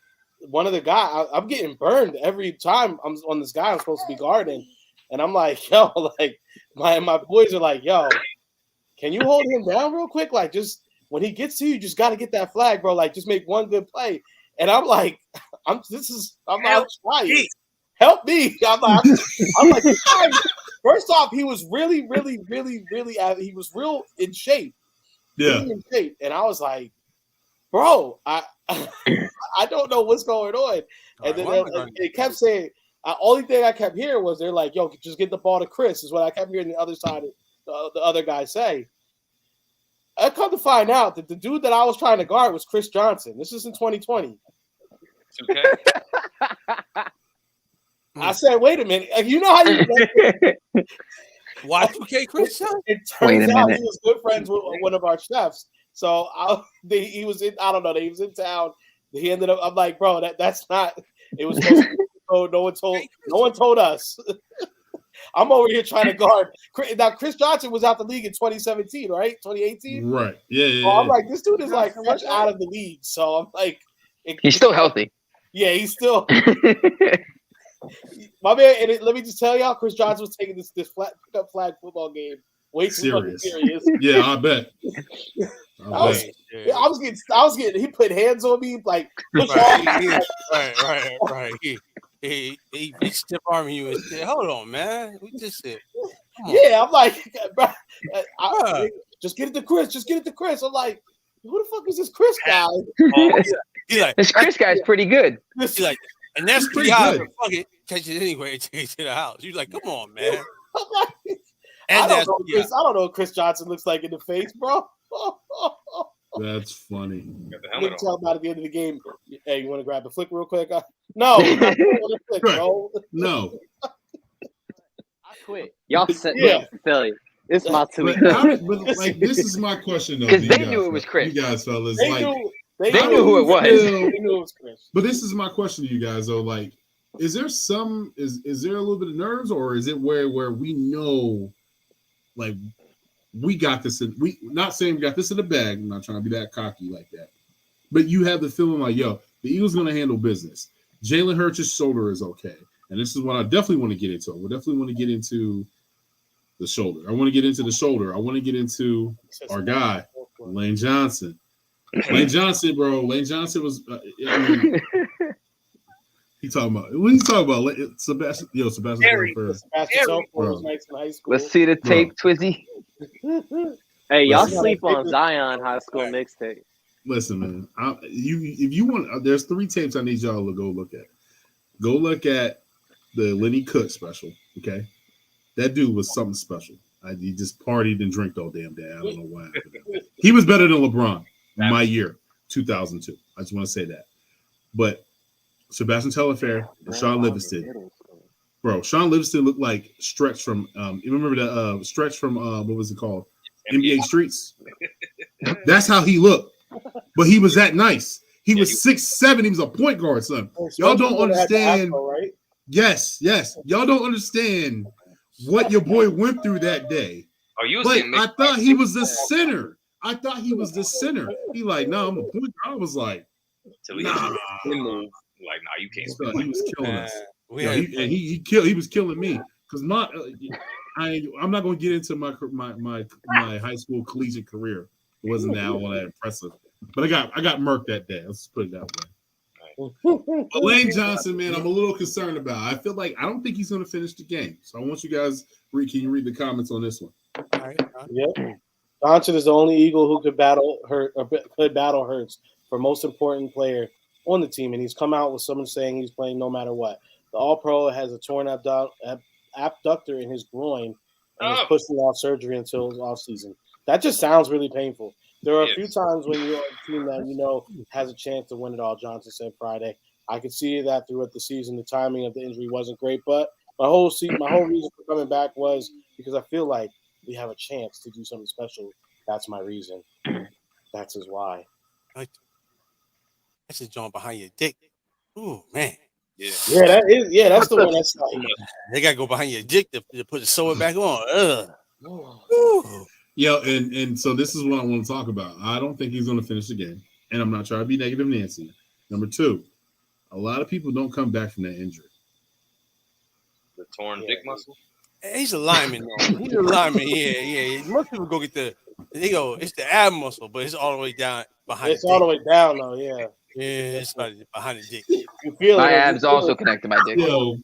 one of the guys, I'm getting burned every time I'm on this guy I'm supposed to be guarding, and I'm like, yo, like my boys are like, yo, can you hold him down real quick? Like, just when he gets to you, just got to get that flag, bro. Like, just make one good play. And I'm like, I'm not trying. Help me. I'm like, first off, he was really, really, really, really, he was real in shape. Yeah. Really in shape. And I was like, bro, I don't know what's going on. And then it kept saying, only thing I kept hearing was they're like, yo, just get the ball to Chris, is what I kept hearing the other side of the other guy say. I come to find out that the dude that I was trying to guard was Chris Johnson. This is in 2020. Okay. I said, wait a minute. You know how you Y2K Chris? It turns out he was good friends with one of our chefs. So he was in, I don't know, he was in town. He ended up, I'm like, bro, that's not, it was supposed to be, no one told us. I'm over here trying to guard. Now, Chris Johnson was out the league in 2017, right? 2018? Right. Yeah. So I'm like, this dude is like fresh out of the league. So I'm like, he's still healthy. Yeah, he's still. My man, and let me just tell y'all, Chris Johnson was taking this pickup flag football game way too fucking serious. Yeah, I bet. I was getting. He put hands on me, like push right. He stiff arming you and said, "Hold on, man. We just said, yeah." I'm like, bro, just get it to Chris. Just get it to Chris. I'm like, who the fuck is this Chris guy? He's like, this Chris guy's pretty good. He's like, and that's pretty good. Fuck it, catch it anyway and take it to the house. He's like, come on, man. I don't know what Chris Johnson looks like in the face, bro. That's funny. You can tell about at the end of the game. Hey, you want to grab the flick real quick? No, flick, bro. No. I quit. Y'all set me up for Philly. It's my tweet. But like, this is my question though. Because they knew it was Chris. You guys, fellas, they knew who it was. They knew it was Chris. But this is my question to you guys though. Like, is there a little bit of nerves, or is it where we know, like, we got this we not saying we got this in the bag. I'm not trying to be that cocky like that. But you have the feeling like, yo, the Eagles gonna handle business. Jalen Hurts' shoulder is okay. And this is what I definitely want to get into. We definitely want to get into the shoulder. I want to get into the shoulder. I want to get into our guy, Lane Johnson. Lane Johnson, bro. Lane Johnson was he talking about what are you talking about? Sebastian was nice in high school. Let's see the tape, Twizzy. Hey, y'all sleep on Zion high school mixtape. Listen, man. If you want, there's 3 tapes I need y'all to go look at. Go look at the Lenny Cook special. Okay, that dude was something special. He just partied and drank all damn day. I don't know why. He was better than LeBron my year. 2002. I just want to say that. But Sebastian Telfair and Sean Livingston, bro, Sean Livingston looked like Stretch from you remember the Stretch from what was it called? NBA Streets. That's how he looked. But he was that nice. He was 6'7". He was a point guard, son. Y'all don't understand. Afro, right? Yes. Y'all don't understand what your boy went through that day. I thought he was the center. He like, no, I'm a point guard. I was like, nah. Like, you can't. So he was killing us. He was killing me because I'm not going to get into my high school collegiate career. It wasn't that all that impressive, but I got murked that day. Let's put it that way. But Lane Johnson, man, I'm a little concerned about. I feel like I don't think he's going to finish the game. So I want you guys can you read the comments on this one? All right. Yep. Johnson is the only Eagle who could battle Hurts for most important player on the team, and he's come out with someone saying he's playing no matter what. The All-Pro has a torn abductor in his groin and is pushing off surgery until his offseason. That just sounds really painful. There are a few times when you're a team that has a chance to win it all, Johnson said Friday. I could see that throughout the season. The timing of the injury wasn't great, but my whole reason for coming back was because I feel like we have a chance to do something special. That's my reason. That's his why. That's a joint behind your dick. Ooh, man. That's the one that's like, they gotta go behind your dick to put the sewer back on. Yo, and so this is what I want to talk about. I don't think he's going to finish the game, and I'm not trying to be negative, Nancy. Number two, a lot of people don't come back from that injury. The torn dick muscle. He's a lineman, though. He's a lineman. Yeah. Most people go get it's the ab muscle, but it's all the way down behind. It's all the way down, though. Yeah. Yeah, it's behind the dick. You feel my abs also connect to my dick. Yo,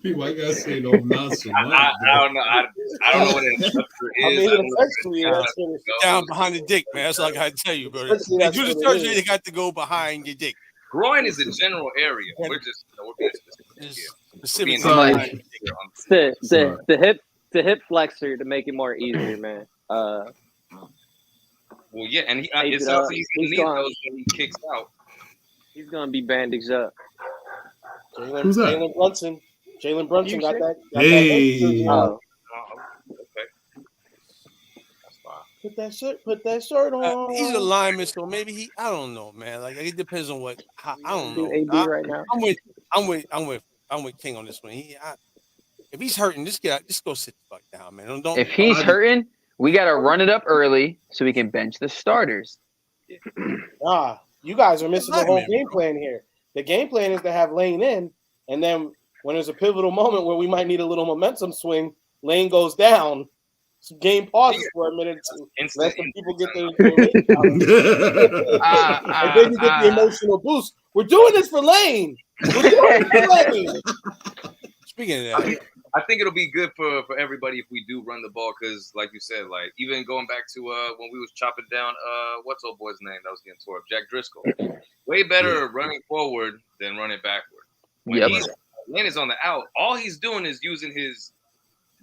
people, I gotta say no nonsense. I don't know. I don't know what it is. Down behind the dick, man. That's all I gotta tell you, bro. They do the surgery, they got to go behind your dick. Groin is a general area. We're being specific. The hip flexor to make it more easier, man. Well, yeah, and it sounds like he's gonna need those when he kicks out. He's gonna be bandaged up. Who's that? Jalen Brunson got that. Hey. Okay. That's fine. Put that shirt on. He's a lineman, so maybe I don't know, man. Like it depends on what. I don't know. AB right now. I'm with King on this one. If he's hurting, just go sit the fuck down, man. Don't. If he's hurting, we gotta run it up early so we can bench the starters. You guys are missing the whole game plan here. The game plan is to have Lane in, and then when there's a pivotal moment where we might need a little momentum swing, Lane goes down. So game pauses for a minute to let some people get their and then you get the emotional boost. We're doing this for Lane. Speaking of that, I think it'll be good for everybody if we do run the ball because, like you said, like even going back to when we was chopping down what's old boy's name that was getting tore up, Jack Driscoll. Way better running forward than running backward. When Lane is on the out, all he's doing is using his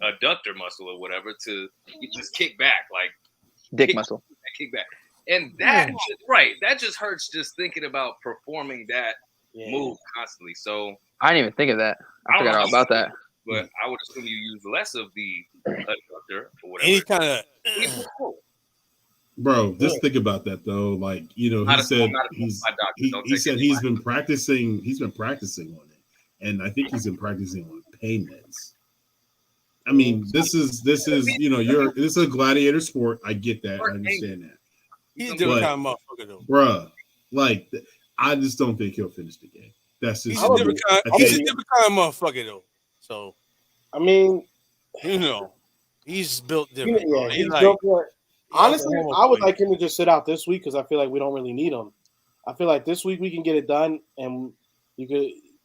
adductor muscle or whatever to just kick back, like dick muscle. Kick back, and that just hurts just thinking about performing that move constantly. So I didn't even think of that. I forgot all about that. But I would assume you use less of the adductor or whatever. Any kind of bro, just think about that though. Like, he said he's been practicing. He's been practicing on it, and I think he's been practicing on pain meds. I mean, this is this is a gladiator sport. I get that. I understand that. He's a different kind of motherfucker though, bruh. Like, I just don't think he'll finish the game. That's just he's a different kind of motherfucker though. So, I mean, he's built different. Yeah, he's built different. Honestly, I would like him to just sit out this week because I feel like we don't really need him. I feel like this week we can get it done, and you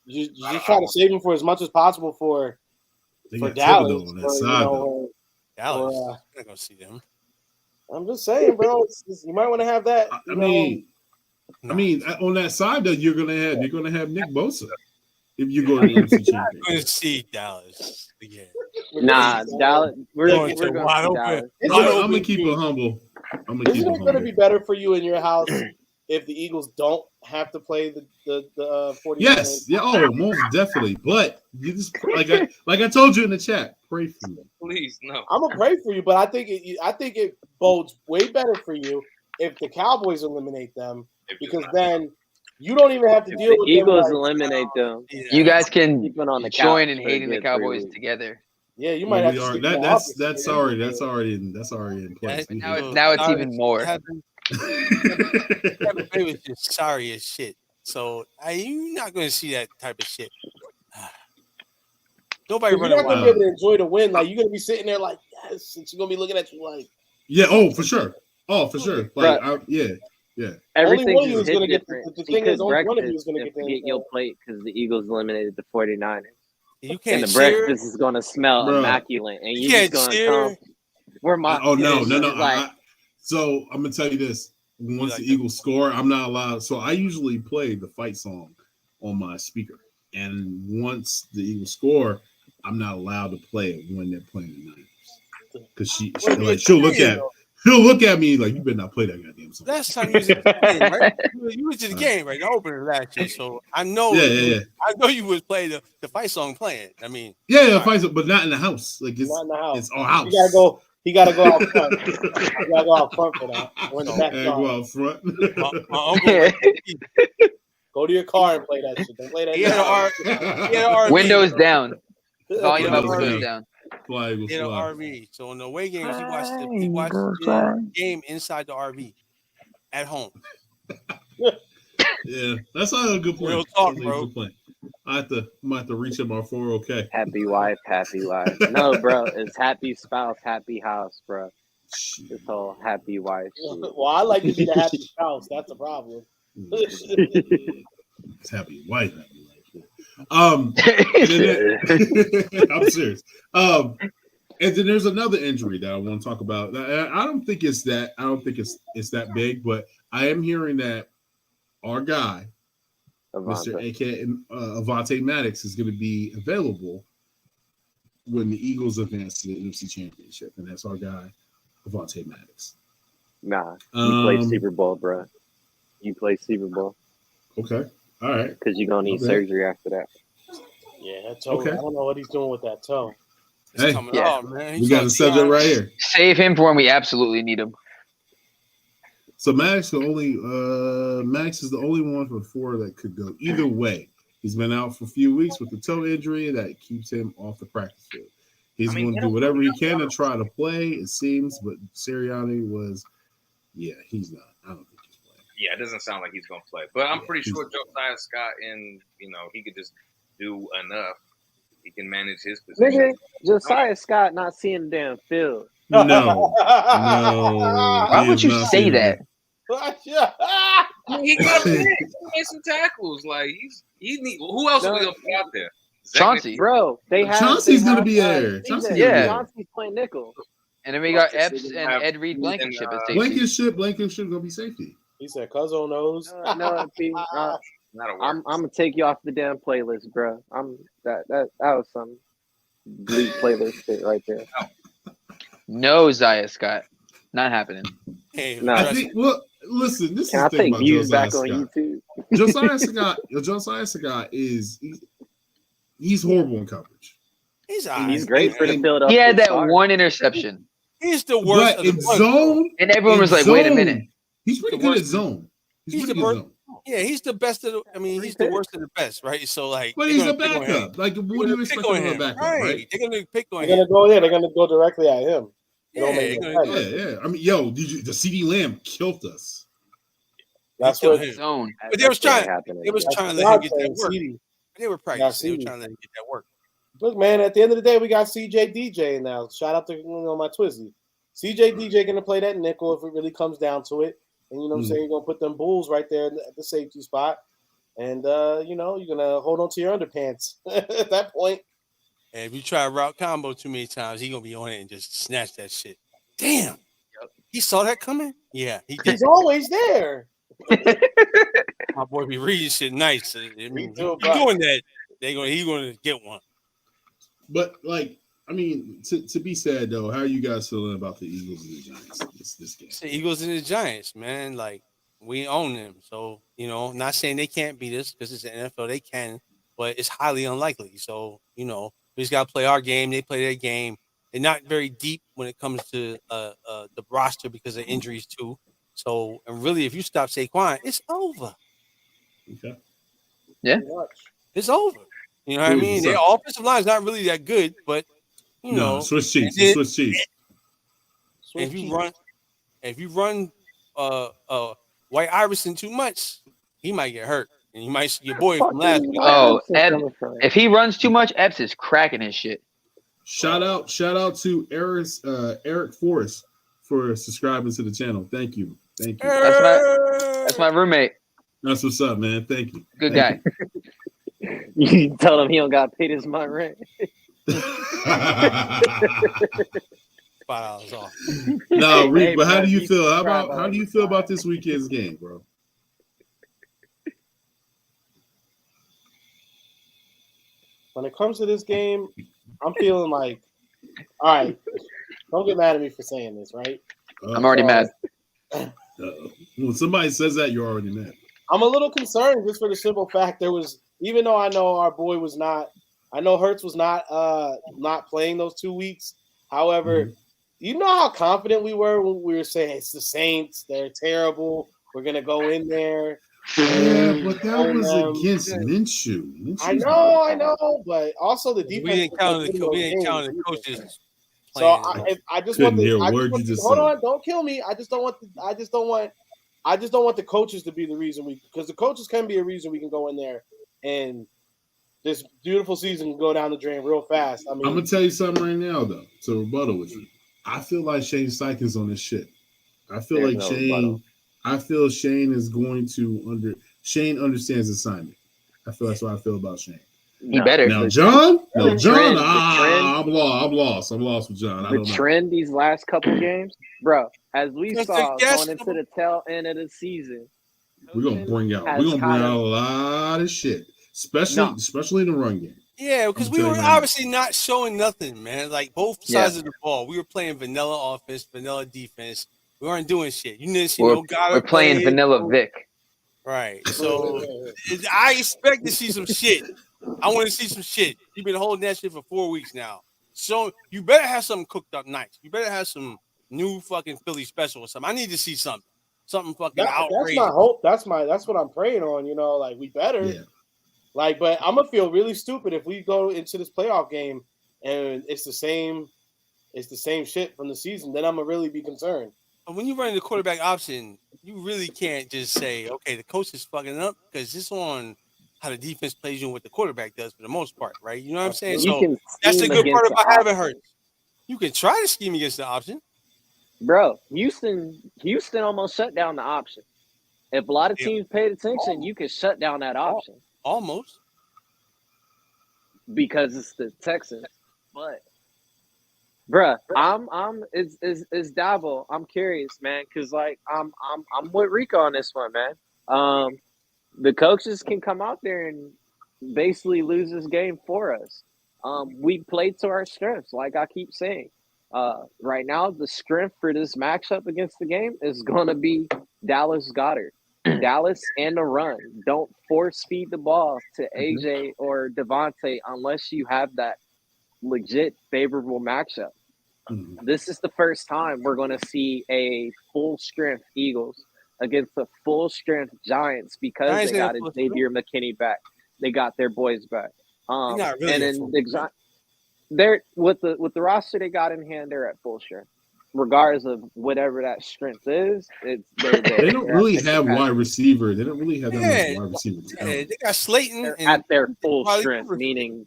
just try to save him for as much as possible for Dallas. Dallas, I'm not gonna see them. I'm just saying, bro. You might want to have that. I mean, on that side though, you're gonna have Nick Bosa. If you go to the NFC Championship, I'm going to see Dallas again. Nah, Dallas. We're going to wide open. I'm going to keep it humble. Isn't it going to be better for you in your house if the Eagles don't have to play the 49ers. Yes, yeah, oh, most definitely. But you just like I told you in the chat, pray for me. Please, no. I'm gonna pray for you, but I think it bodes way better for you if the Cowboys eliminate them, because then you don't even have to deal with the Eagles them. eliminate them. You guys can Keep it on the join couch in for a hating the good 3 Cowboys weeks. together. Yeah, you might have to sleep in the office. That's already in place. Now it's even more. Tampa Bay was just sorry as shit. So you're not going to see that type of shit. Nobody You're running not going to wild. be able to enjoy the win. Like, you're going to be sitting there like, yes, and she's going to be looking at you like, yeah. Oh, for sure. Like, yeah. Everything only one of you just is going to hit get different. the thing is only one of you is going to and get forget your plate because the Eagles eliminated the 49ers. You And can't the cheer. breakfast is going to smell Bruh. immaculate. And You you're can't just going to cheer. come. Where my No. Like, So I'm gonna tell you this: once like the Eagles score, I'm not allowed. So I usually play the fight song on my speaker, and once the Eagles score, I'm not allowed to play it when they're playing the Niners because she'll look at me like, you better not play that goddamn song. Last time you was at the game, right? You was at the game, right? The opener last year. So I know. Yeah. I know you would play the fight song playing. I mean, Yeah, fight song, but not in the house. Like not in the house. It's our house. He gotta go out front. You gotta go out front for that. Or in the backyard. Go out front. my uncle. Go to your car and play that shit. Don't play that. He had an RV. Windows down. Volume up, Windows windows down. down. He had an RV. So in the away games, he watched the game inside the RV at home. Yeah, that's not a good plan. Real talk, bro. I might have to reach up my 401k. happy wife, happy life. No, bro, it's happy spouse, happy house, bro. This whole happy wife shit. Well, I like to be the happy spouse. That's the problem. It's happy wife, I'm serious. And then there's another injury that I want to talk about. I don't think it's that. I don't think it's that big, but I am hearing that our guy, Mr. A.K. Avonte Maddox, is going to be available when the Eagles advance to the NFC Championship, and that's our guy, Avonte Maddox. Nah, you play Super Bowl, bro. You play Super Bowl. Okay, all right. Because you're gonna need surgery after that. Yeah, that toe. Okay. I don't know what he's doing with that toe. Hey, man. We got a subject right here. Save him for when we absolutely need him. So Maddox is the only one for 4 that could go either way. He's been out for a few weeks with the toe injury that keeps him off the practice field. He's going to do whatever he can to try to play, it seems, but Sirianni was, he's not. I don't think he's playing. Yeah, it doesn't sound like he's going to play. But I'm pretty sure Josiah Scott, he could just do enough. He can manage his position. Nigga, Josiah Scott not seeing the damn field. No. Why would you say that? He got to make some tackles. Like who else are we gonna put out there? Chauncey, bro. Chauncey's gonna be there. Chauncey's playing nickel. And then we got Epps and Ed Reed Blankenship as safety. Blankenship gonna be safety. He said, "Cuzzo knows." I'm gonna take you off the damn playlist, bro. That was some bleak playlist shit right there. No, Zaya Scott, not happening. Hey, no, listen. This Can is I the thing take about views Josiah back Scott. on YouTube? Josiah Scott he's horrible in coverage. He's great for the build up. He had that one interception. He's the worst but in zone, and everyone was like, "Wait a minute." He's pretty good at zone. He's pretty good at zone. Yeah, he's the best of he's the worst of the best, right? So but he's a backup. Like, what do you expect from a backup, right? They're gonna pick on him. They're gonna go directly at him. Yeah. I mean, the CD Lamb killed us. That's what zone. But they was trying to let him get that work. They were practicing. They were trying to let him get that work. Look, man, at the end of the day, we got CJ DJ now. Shout out to my Twizzy. CJ DJ gonna play that nickel if it really comes down to it. And you know what I'm saying? You're gonna put them Bulls right there at the safety spot. And you're gonna hold on to your underpants at that point. And if you try a route combo too many times, he's gonna be on it and just snatch that shit. Damn. He saw that coming? Yeah, he did. He's always there. My boy be reading shit nice. I mean, doing that, he's gonna get one. But to be said though, how are you guys feeling about the Eagles and the Giants this game? It's the Eagles and the Giants, man. Like We own them. So, not saying they can't beat us because it's the NFL, they can, but it's highly unlikely. So, we just got to play our game. They play their game. They're not very deep when it comes to the roster because of injuries, too. So, and really, if you stop Saquon, it's over. Okay. Yeah. It's over. You know what I mean? Their offensive line is not really that good, but, Swiss cheese. Swiss cheese. If you run White Iverson too much, he might get hurt. And you might see your boy from last week. Oh, if he runs too much, Epps is cracking his shit. Shout out to Eric Forrest for subscribing to the channel. Thank you. That's my roommate. That's what's up, man. Thank you. Good guy. You tell him he don't got paid his month rent. $5 off. No, Reek, but how do you feel? How do you feel about this weekend's game, bro? When it comes to this game, I'm feeling like, all right, don't get mad at me for saying this, right? I'm already mad. When somebody says that, you're already mad. I'm a little concerned just for the simple fact even though I know our boy was not, I know Hurts was not playing those 2 weeks. However, you know how confident we were when we were saying it's the Saints, they're terrible, we're gonna go in there. Yeah, but that was against Minshew. I know, but also the defense. We didn't count the coaches. So I just want hold on, don't kill me. I just don't want the coaches to be the reason because the coaches can be a reason we can go in there and this beautiful season can go down the drain real fast. I mean, I'm gonna tell you something right now, though, to rebuttal with you. I feel like Shane Steichen's on this shit. I feel like Shane is going to Shane understands assignment. I feel that's what I feel about Shane. He better. Now, John. I'm lost with John. I don't know. Trend these last couple games, bro. As we saw going into the tail end of the season, we're gonna bring out a lot of shit, especially in the run game. Yeah, because we were obviously not showing nothing, man. Like both sides of the ball, we were playing vanilla offense, vanilla defense. We weren't doing shit. You didn't see no guy. We're playing vanilla Vic. Right. So I expect to see some shit. I want to see some shit. You've been holding that shit for 4 weeks now. So you better have something cooked up nice. You better have some new fucking Philly special or something. I need to see something. Something fucking outrageous. That's my hope. That's what I'm praying on, like we better. Yeah. Like, but I'm gonna feel really stupid if we go into this playoff game and it's the same shit from the season, then I'm gonna really be concerned. When you run the quarterback option, you really can't just say, okay, the coach is fucking up because it's on how the defense plays you and what the quarterback does for the most part, right? You know what I'm saying? So that's the good part about having Hurts. You can try to scheme against the option. Bro, Houston almost shut down the option. If a lot of teams paid attention, you could shut down that option. Almost. Because it's the Texans. But bruh, it's Dabo. I'm curious, man, because like I'm with Rico on this one, man. The coaches can come out there and basically lose this game for us. We played to our strengths, like I keep saying. Right now, the strength for this matchup against the game is gonna be Dallas Goedert. Dallas and the run. Don't force feed the ball to AJ or Devontae unless you have that legit favorable matchup. This is the first time we're going to see a full strength Eagles against a full strength Giants because they got Xavier McKinney back. They got their boys back. And then they're with the roster they got in hand, they're at full strength. Regardless of whatever that strength is, they don't really have wide receiver. They don't really have that much wide receiver talent. They got Slayton at their full strength, meaning.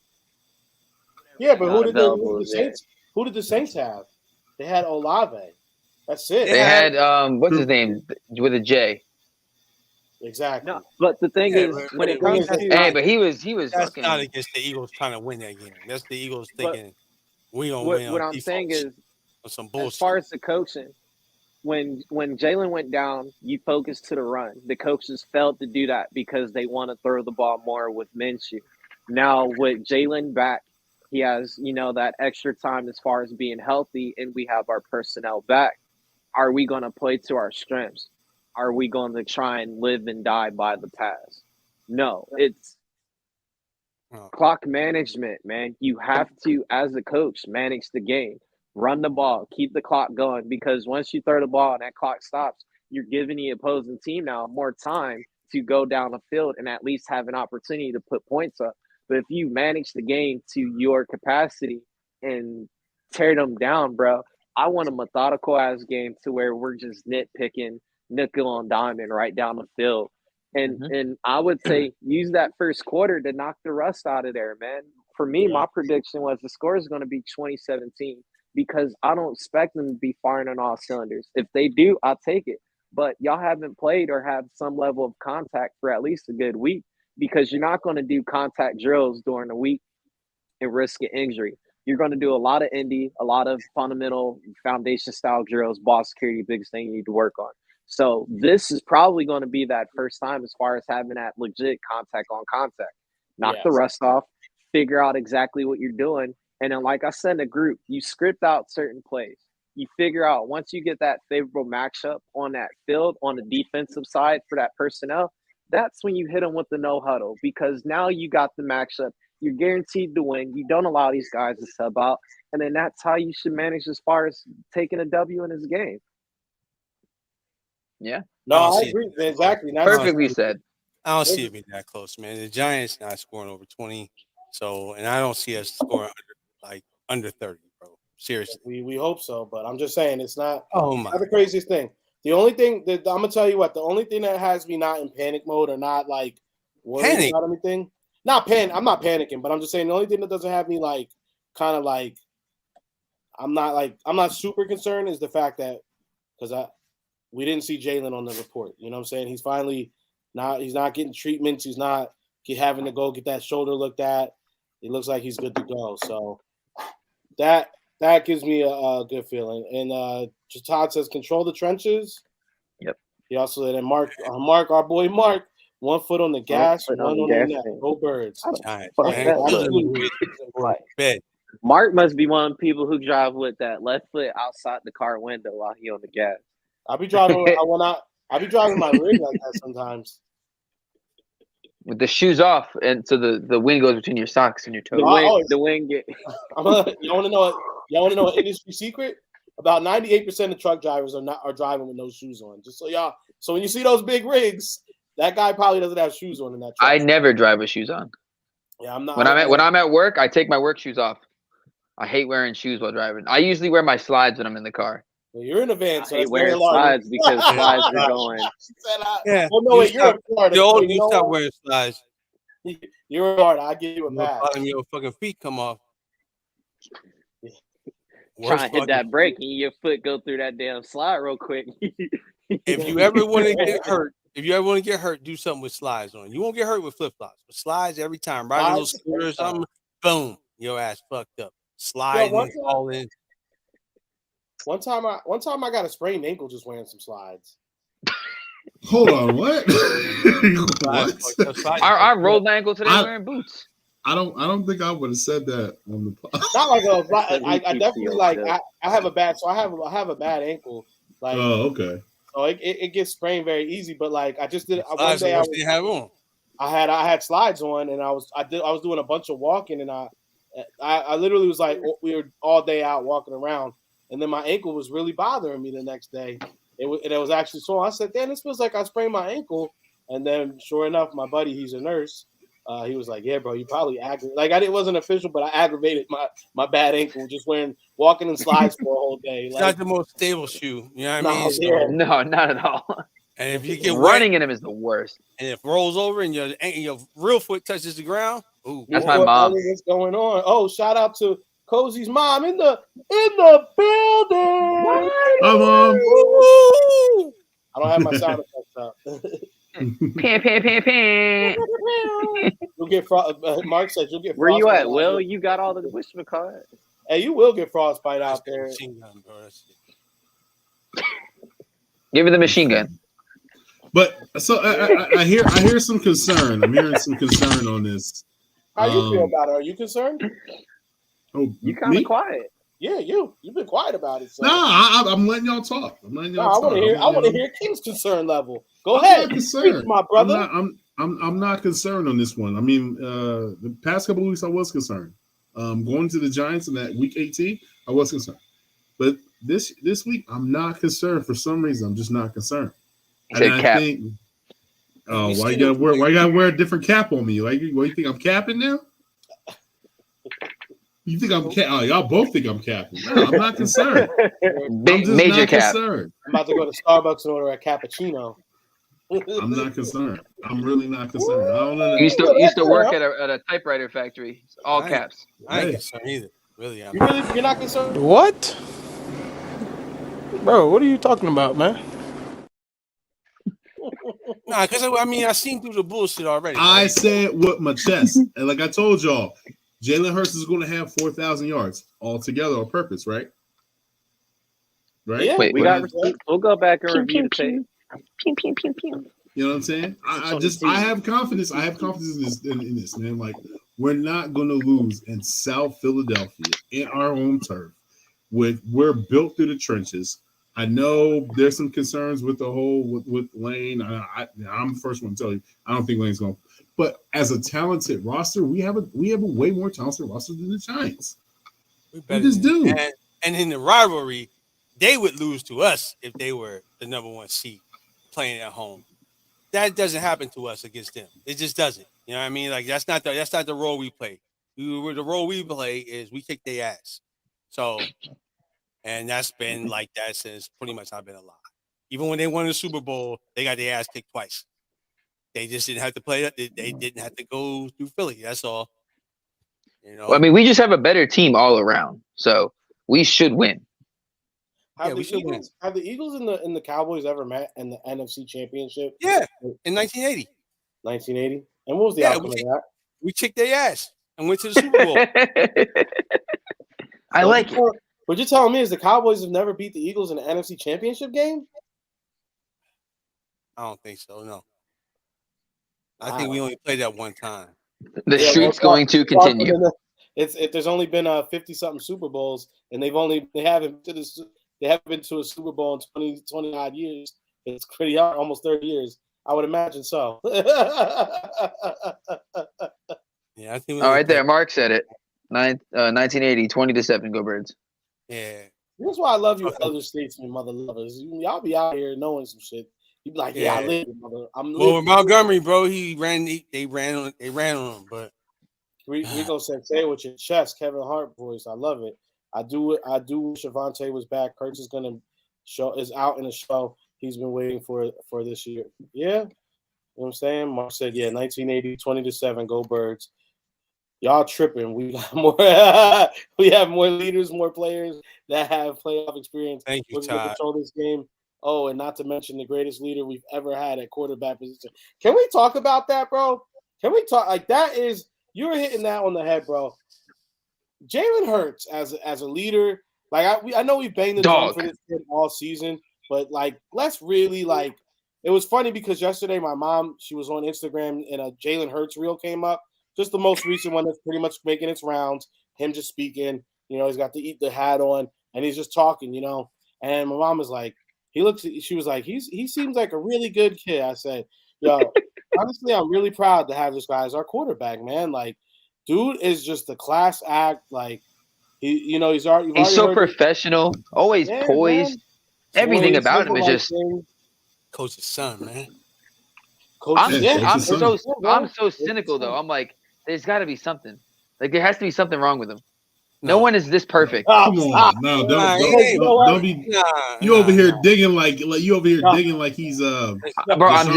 Yeah, but who did the Saints have? They had Olave. That's it. They had what's his name with a J. Exactly. No, but the thing is, when it comes to but he was that's fucking not against the Eagles trying to win that game. That's the Eagles thinking we don't win. What I'm saying is, some bullshit. As far as the coaching, when Jalen went down, you focused to the run. The coaches failed to do that because they want to throw the ball more with Minshew. Now with Jalen back, he has that extra time as far as being healthy, and we have our personnel back. Are we going to play to our strengths? are we going to try and live and die by the past? No, it's clock management, man. You have to, as a coach, manage the game, run the ball, keep the clock going, because once you throw the ball and that clock stops, you're giving the opposing team now more time to go down the field and at least have an opportunity to put points up. But if you manage the game to your capacity and tear them down, bro, I want a methodical ass game to where we're just nitpicking nickel on diamond right down the field. And I would say use that first quarter to knock the rust out of there, man. For me, my prediction was the score is going to be 2017 because I don't expect them to be firing on all cylinders. If they do, I'll take it. But y'all haven't played or have some level of contact for at least a good week, because you're not going to do contact drills during the week and risk an injury. You're going to do a lot of indie, a lot of fundamental foundation style drills, ball security, biggest thing you need to work on. So this is probably going to be that first time as far as having that legit contact on contact. Knock the rust off, figure out exactly what you're doing. And then, like I said in the group, you script out certain plays. You figure out once you get that favorable matchup on that field, on the defensive side for that personnel, that's when you hit them with the no huddle, because now you got the matchup. You're guaranteed to win. You don't allow these guys to sub out. And then that's how you should manage as far as taking a W in this game. Yeah. No, I agree. Exactly. Perfectly said. I don't see it being that close, man. The Giants not scoring over 20. So, and I don't see us scoring under 30, bro. Seriously. We hope so, but I'm just saying it's not, not the craziest thing. The only thing that I'm gonna tell you what, the only thing that has me not in panic mode or not like worried about anything. I'm not panicking, but I'm just saying the only thing that doesn't have me like kind of like I'm not super concerned is the fact that because we didn't see Jalen on the report. You know what I'm saying? He's finally he's not getting treatments. He's not having to go get that shoulder looked at. It looks like he's good to go. So that gives me a good feeling. And Todd says control the trenches. Yep. He also said, and Mark, our boy Mark, 1 foot on the gas, one on the net. Go Birds. Mark must be one of the people who drive with that left foot outside the car window while he on the gas. I'll be driving my rig like that sometimes. With the shoes off, and so the wind goes between your socks and your toes. The wind get. You want to know an industry secret? About 98% of truck drivers are driving with no shoes on. Just so y'all. So when you see those big rigs, that guy probably doesn't have shoes on in that truck. I never drive with shoes on. Yeah, I'm not. When I'm at work, I take my work shoes off. I hate wearing shoes while driving. I usually wear my slides when I'm in the car. Well, you're in a van, so I hate wearing slides because slides are going. Yeah. Well, no, wait, you're in Florida. You stop wearing slides. You're in Florida. I'll give you a pass. Your fucking feet come off. Try and hit that brake and your foot go through that damn slide real quick. If you ever want to get hurt, do something with slides on. You won't get hurt with flip flops, but slides every time. Ride a little scooter or something, boom, your ass fucked up. Slide all in. One time I got a sprained ankle just wearing some slides. Hold on, what? What? I rolled my ankle today wearing boots. I don't think I would have said that on the pod. Not like I definitely like I have a bad bad ankle. Like okay. So it gets sprained very easy, but like I just did one day I had slides on and I was doing a bunch of walking and I literally was like we were all day out walking around and then my ankle was really bothering me the next day. It was actually sore. I said, "Damn, this feels like I sprained my ankle." And then sure enough, my buddy, he's a nurse. He was like, "Yeah, bro, you probably aggravated." Like it wasn't official, but I aggravated my bad ankle just walking in slides for a whole day. It's like, not the most stable shoe. You know what I mean? Yeah. No, not at all. And if you get running in them is the worst. And if it rolls over and your real foot touches the ground, ooh, that's my mom. What's going on? Oh, shout out to Cozy's mom in the building. Hi, Mom. I don't have my sound effects up. Pan. You'll get Mark said you'll get. Where you at, Will? You got all the wishbone. Hey, you will get frostbite out there. Give me the machine gun. But so I hear some concern. I'm hearing some concern on this. How you feel about it? Are you concerned? Oh, you kind of quiet. Yeah, you've been quiet about it. So. Nah, I'm letting y'all talk. I want to hear King's concern level. Go I'm ahead, not concerned, my brother. I'm not concerned on this one. I mean, the past couple of weeks I was concerned. Going to the Giants in that week 18, I was concerned, but this week I'm not concerned for some reason. I'm just not concerned. And I think, why you gotta wear a different cap on me? Like, what, you think I'm capping now? You think I'm y'all both think I'm capping. No, I'm not concerned. I'm just major not cap. concerned. I'm about to go to Starbucks and order a cappuccino. I'm not concerned. I'm really not concerned. I don't know. You used to work at a typewriter factory. All caps. I ain't concerned either. Really, you're not concerned. What? Bro, what are you talking about, man? Nah, because I seen through the bullshit already. I said with my chest, and like I told y'all, Jalen Hurts is going to have 4,000 yards altogether on purpose, right? Right? Yeah, we'll go back and review the tape. Pew, pew, pew, pew. You know what I'm saying? I have confidence. I have confidence in this, man. Like, we're not going to lose in South Philadelphia in our home turf. We're built through the trenches. I know there's some concerns with the whole with Lane. I'm the first one to tell you I don't think Lane's going. But as a talented roster, we have a way more talented roster than the Giants. We just do. And in the rivalry, they would lose to us if they were the number one seed playing at home. That doesn't happen to us against them. It just doesn't. You know what I mean? Like, that's not the role we play. The role we play is we kick their ass. So, and that's been like that since pretty much I've been alive. Even when they won the Super Bowl, they got their ass kicked twice. They just didn't have to play it. They didn't have to go through Philly. That's all. You know. Well, I mean, we just have a better team all around, so we should win. Have the Eagles and the Cowboys ever met in the NFC Championship? Yeah, in 1980. 1980. And what was the outcome of that? We kicked their ass and went to the Super Bowl. I like it. What you're telling me is the Cowboys have never beat the Eagles in an NFC Championship game? I don't think so. No. I think we only played that one time. The streak's going to continue. There's only been 50-something Super Bowls, and they haven't been to a Super Bowl in 20 odd years. It's pretty hard, almost 30 years. I would imagine so. Yeah, I think. All right, there. Mark said it. 1980, 20-7. Go Birds. Yeah. That's why I love you, elder statesmen, mother lovers. Y'all be out here knowing some shit. You be like, yeah, I live, mother. Well, with Montgomery, bro, they ran on him, but we gonna say it with your chest, Kevin Hart voice. I love it. I do wish Javonte was back. Hurts is out in the show. He's been waiting for this year. Yeah. You know what I'm saying? Mark said, yeah, 1980, 20-7, go Birds. Y'all tripping. We got more we have more leaders, more players that have playoff experience. Thank you, Todd. Control this game. Oh, and not to mention the greatest leader we've ever had at quarterback position. Can we talk about that, bro? Can we talk like that? You were hitting that on the head, bro. Jalen Hurts as a leader, like I know we banged the drum for this kid all season, but like let's really like. It was funny because yesterday my mom, she was on Instagram and a Jalen Hurts reel came up, just the most recent one that's pretty much making its rounds. Him just speaking, he's got the hat on and he's just talking, And my mom was like, she was like, he seems like a really good kid. I said, yo, honestly, I'm really proud to have this guy as our quarterback, man. Like, dude is just a class act. Like, he's so professional, always poised. Man. Everything about him is just coach's son, man. I'm so cynical though. I'm like, there's got to be something. Like, there has to be something wrong with him. No one is this perfect. Come on, no, don't be. You over here digging like you over here digging like he's bro. I'm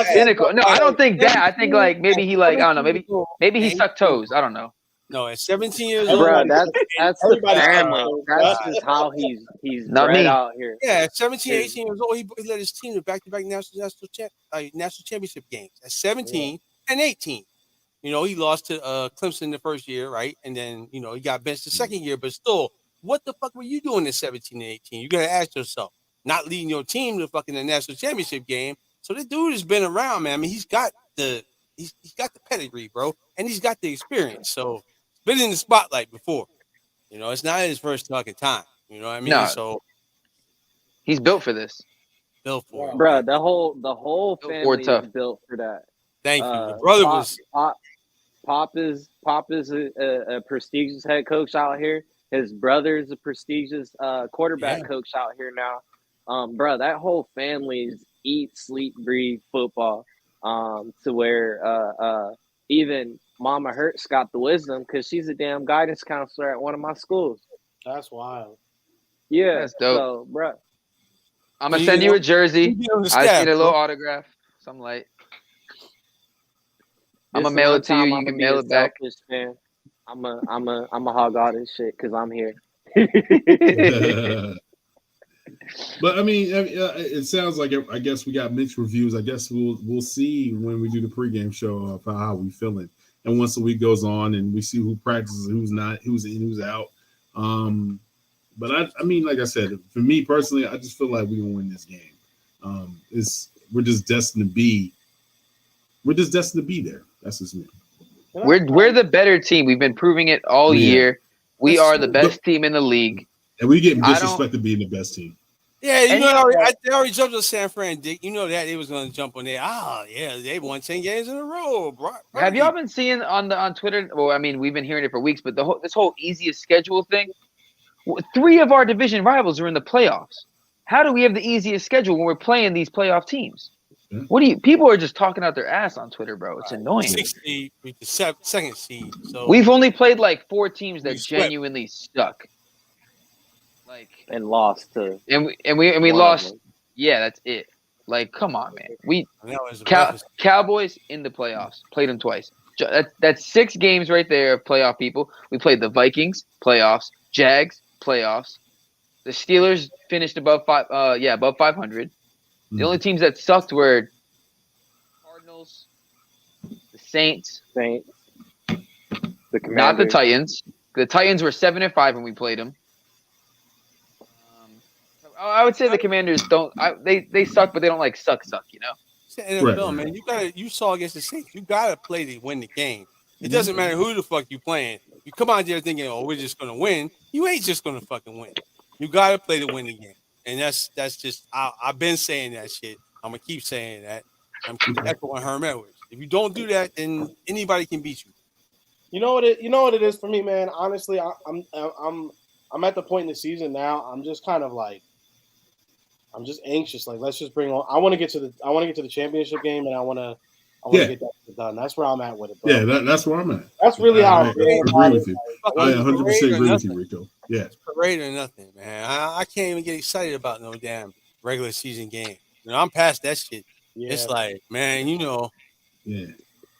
cynical. No, I don't think that. I think like maybe he I don't know. Maybe he sucked toes. I don't know. No, at 17 years old, bro, that's the family. That's just how he's bred out here. Yeah, at 17, 18 years old, he led his team to back-to-back national championship games. At 17 and 18. He lost to Clemson the first year, right? And then, he got benched the second year. But still, what the fuck were you doing in 17 and 18? You got to ask yourself. Not leading your team to fucking the national championship game. So this dude has been around, man. I mean, he's got the pedigree, bro. And he's got the experience. So, been in the spotlight before. You know, it's not his first fucking time. You know what I mean? No. So he's built for this. built for it. Bro, the whole Built for family it tough. is built for that. Thank you. Your brother Pop is a prestigious head coach out here. His brother is a prestigious quarterback coach out here now. Bro, that whole family's eat, sleep, breathe football. To where even Mama Hurts got the wisdom because she's a damn guidance counselor at one of my schools. That's wild. Yeah, That's dope. So, bro, I'm gonna send you a jersey. I staff, need a little autograph. Something light. I'm gonna mail it to you. You can mail it back. Fan. I'm a hog all this shit because I'm here. But I mean, it sounds like I guess we got mixed reviews. I guess we'll see when we do the pregame show of how we feeling. And once the week goes on and we see who practices, who's not, who's in, who's out. But I mean, like I said, for me personally, I just feel like we're gonna win this game. We're just destined to be. We're just destined to be there. That's just me. We're the better team. We've been proving it all year. We are the best team in the league. And we get disrespected being the best team. Yeah, you know, they already jumped on San Fran, Dick. You know that they was going to jump on there. Yeah, they won 10 games in a row, bro. Have y'all been seeing on Twitter? Well, I mean, we've been hearing it for weeks, but this whole easiest schedule thing. 3 of our division rivals are in the playoffs. How do we have the easiest schedule when we're playing these playoff teams? Yeah. People are just talking out their ass on Twitter, bro. It's annoying. 6 seed with the second seed. So we've only played like 4 teams that genuinely stuck. And lost to and we lost. Yeah, that's it. Like, come on, man. Cowboys in the playoffs. Played them twice. That's 6 games right there of playoff people. We played the Vikings playoffs, Jags playoffs. The Steelers finished above 500. The only teams that sucked were Cardinals, the Saints, the Commanders. Not the Titans. The Titans were 7-5 when we played them. I would say the Commanders don't. They suck, but they don't like suck. You know. It's the NFL, man. You saw against the Saints. You gotta play to win the game. It doesn't matter who the fuck you playing. You come out there thinking, "Oh, we're just gonna win." You ain't just gonna fucking win. You gotta play to win the game, and that's just. I've been saying that shit. I'm gonna keep saying that. I'm keep echoing Herm Edwards. If you don't do that, then anybody can beat you. You know what it is for me, man. Honestly, I'm at the point in the season now. I'm just kind of like. I'm just anxious. Like, let's just bring on. I want to get to the championship game, and I want to get that done. That's where I'm at with it, bro. Yeah, that's where I'm at. That's really how I agree with you. I 100% agree with you, Rico. Yeah, it's parade or nothing, man. I can't even get excited about no damn regular season game. You know, I'm past that shit. Yeah. It's like, man, you know. Yeah.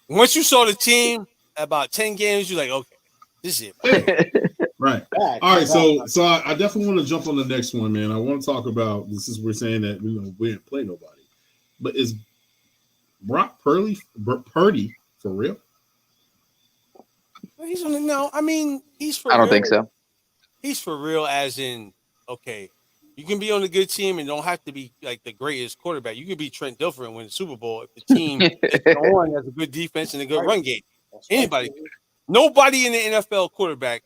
Once you saw the team about 10 games, you're like, okay, this is it. Right. All right. So I definitely want to jump on the next one, man. I want to talk about this. Is we're saying that we didn't play nobody, but is Brock Purdy for real? He's on the no. I mean, he's for. I don't think so. He's for real, as in, okay, you can be on a good team and don't have to be like the greatest quarterback. You can be Trent Dilfer and win the Super Bowl if the team has a good defense and a good run game. Anybody, nobody in the NFL quarterback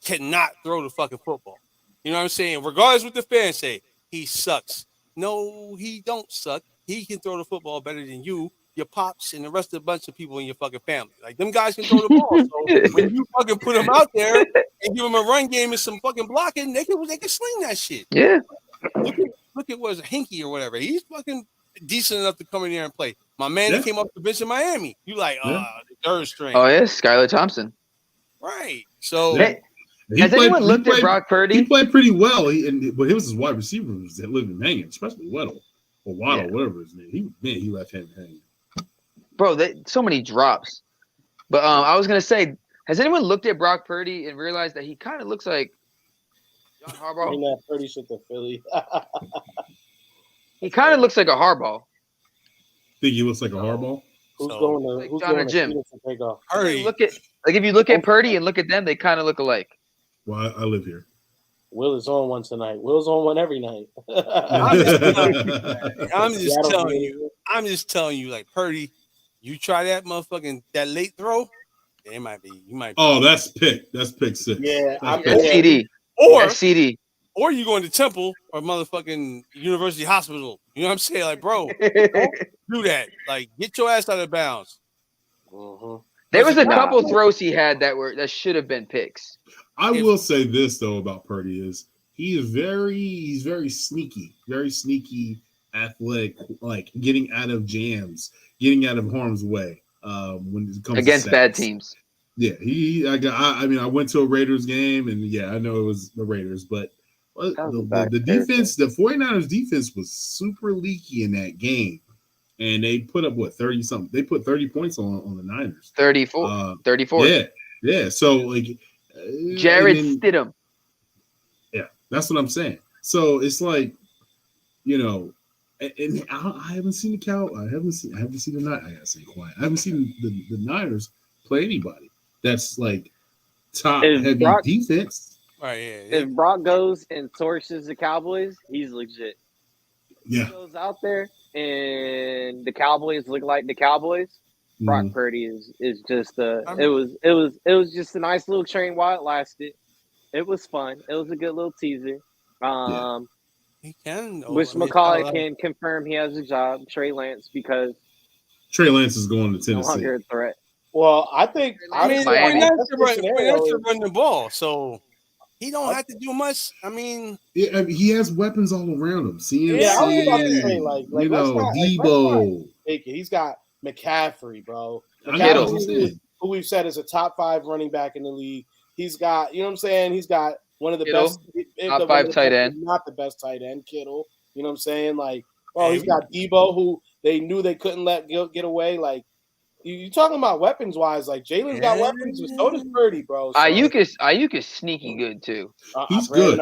cannot throw the fucking football. You know what I'm saying? Regardless what the fans say, he sucks. No, he don't suck. He can throw the football better than you, your pops, and the rest of the bunch of people in your fucking family. Like, them guys can throw the ball. So when you fucking put them out there and give them a run game and some fucking blocking, they can sling that shit. Yeah. Look at what Hinkie or whatever. He's fucking decent enough to come in there and play. My man that came up to bench in Miami. You like, the third string. Oh, yeah, Skylar Thompson. Right. So has anyone looked at Brock Purdy? He played pretty well, but it was his wide receivers that lived him hanging, especially Waddle or whatever his name. He left him hanging. Bro, so many drops. But I was gonna say, has anyone looked at Brock Purdy and realized that he kind of looks like John Harbaugh? Bring that Purdy shit to Philly. He kind of looks like a Harbaugh. Think he looks like a Harbaugh? Who's going to John or Jim? Purdy. If you look at Purdy and look at them, they kind of look alike. Well, I live here. Will is on one tonight. Will's on one every night. I'm just telling you, like, Purdy, you try that late throw, It might be. You might. Oh, that's pick 6. Yeah, That's CD. That's CD. Or you going to Temple or motherfucking University Hospital. You know what I'm saying? Like, bro, don't do that. Like, get your ass out of bounds. Mm-hmm. There was a couple throws he had that should have been picks. I will say this though about Purdy is he's very sneaky, athletic, like getting out of jams, getting out of harm's way. When it comes against to bad teams. Yeah, I went to a Raiders game, and yeah, I know it was the Raiders, but the defense, the 49ers defense was super leaky in that game. And they put up 30 something. They put 30 points on the Niners. 34. Yeah. So like Jared Stidham. Yeah, that's what I'm saying. So it's like, and I haven't seen the Cow. I haven't seen the Niners. I gotta say quiet. I haven't seen the Niners play anybody that's like top heavy defense. Right. Yeah. If Brock goes and torches the Cowboys, he's legit. Yeah. He goes out there and the Cowboys look like the Cowboys. Brock Purdy is just it was just a nice little train while it lasted. It was fun. It was a good little teaser. He can. Wish McCauley can confirm he has a job. Trey Lance, because Trey Lance is going to Tennessee. No longer a threat. Well, I think Miami has to run the ball, so he don't have to do much. I mean, he has weapons all around him. CMC, I was about to say, like Debo. He's got McCaffrey, bro. Who we've said is a top 5 running back in the league. He's got, you know what I'm saying? He's got one of the best, top 5 tight end. Not the best tight end, Kittle. You know what I'm saying? Like, he's got Debo, who they knew they couldn't let get away. Like, you talking about weapons wise? Like, Jalen's got weapons, and so does Purdy, bro. So, Ayuk is sneaky good too. He's good.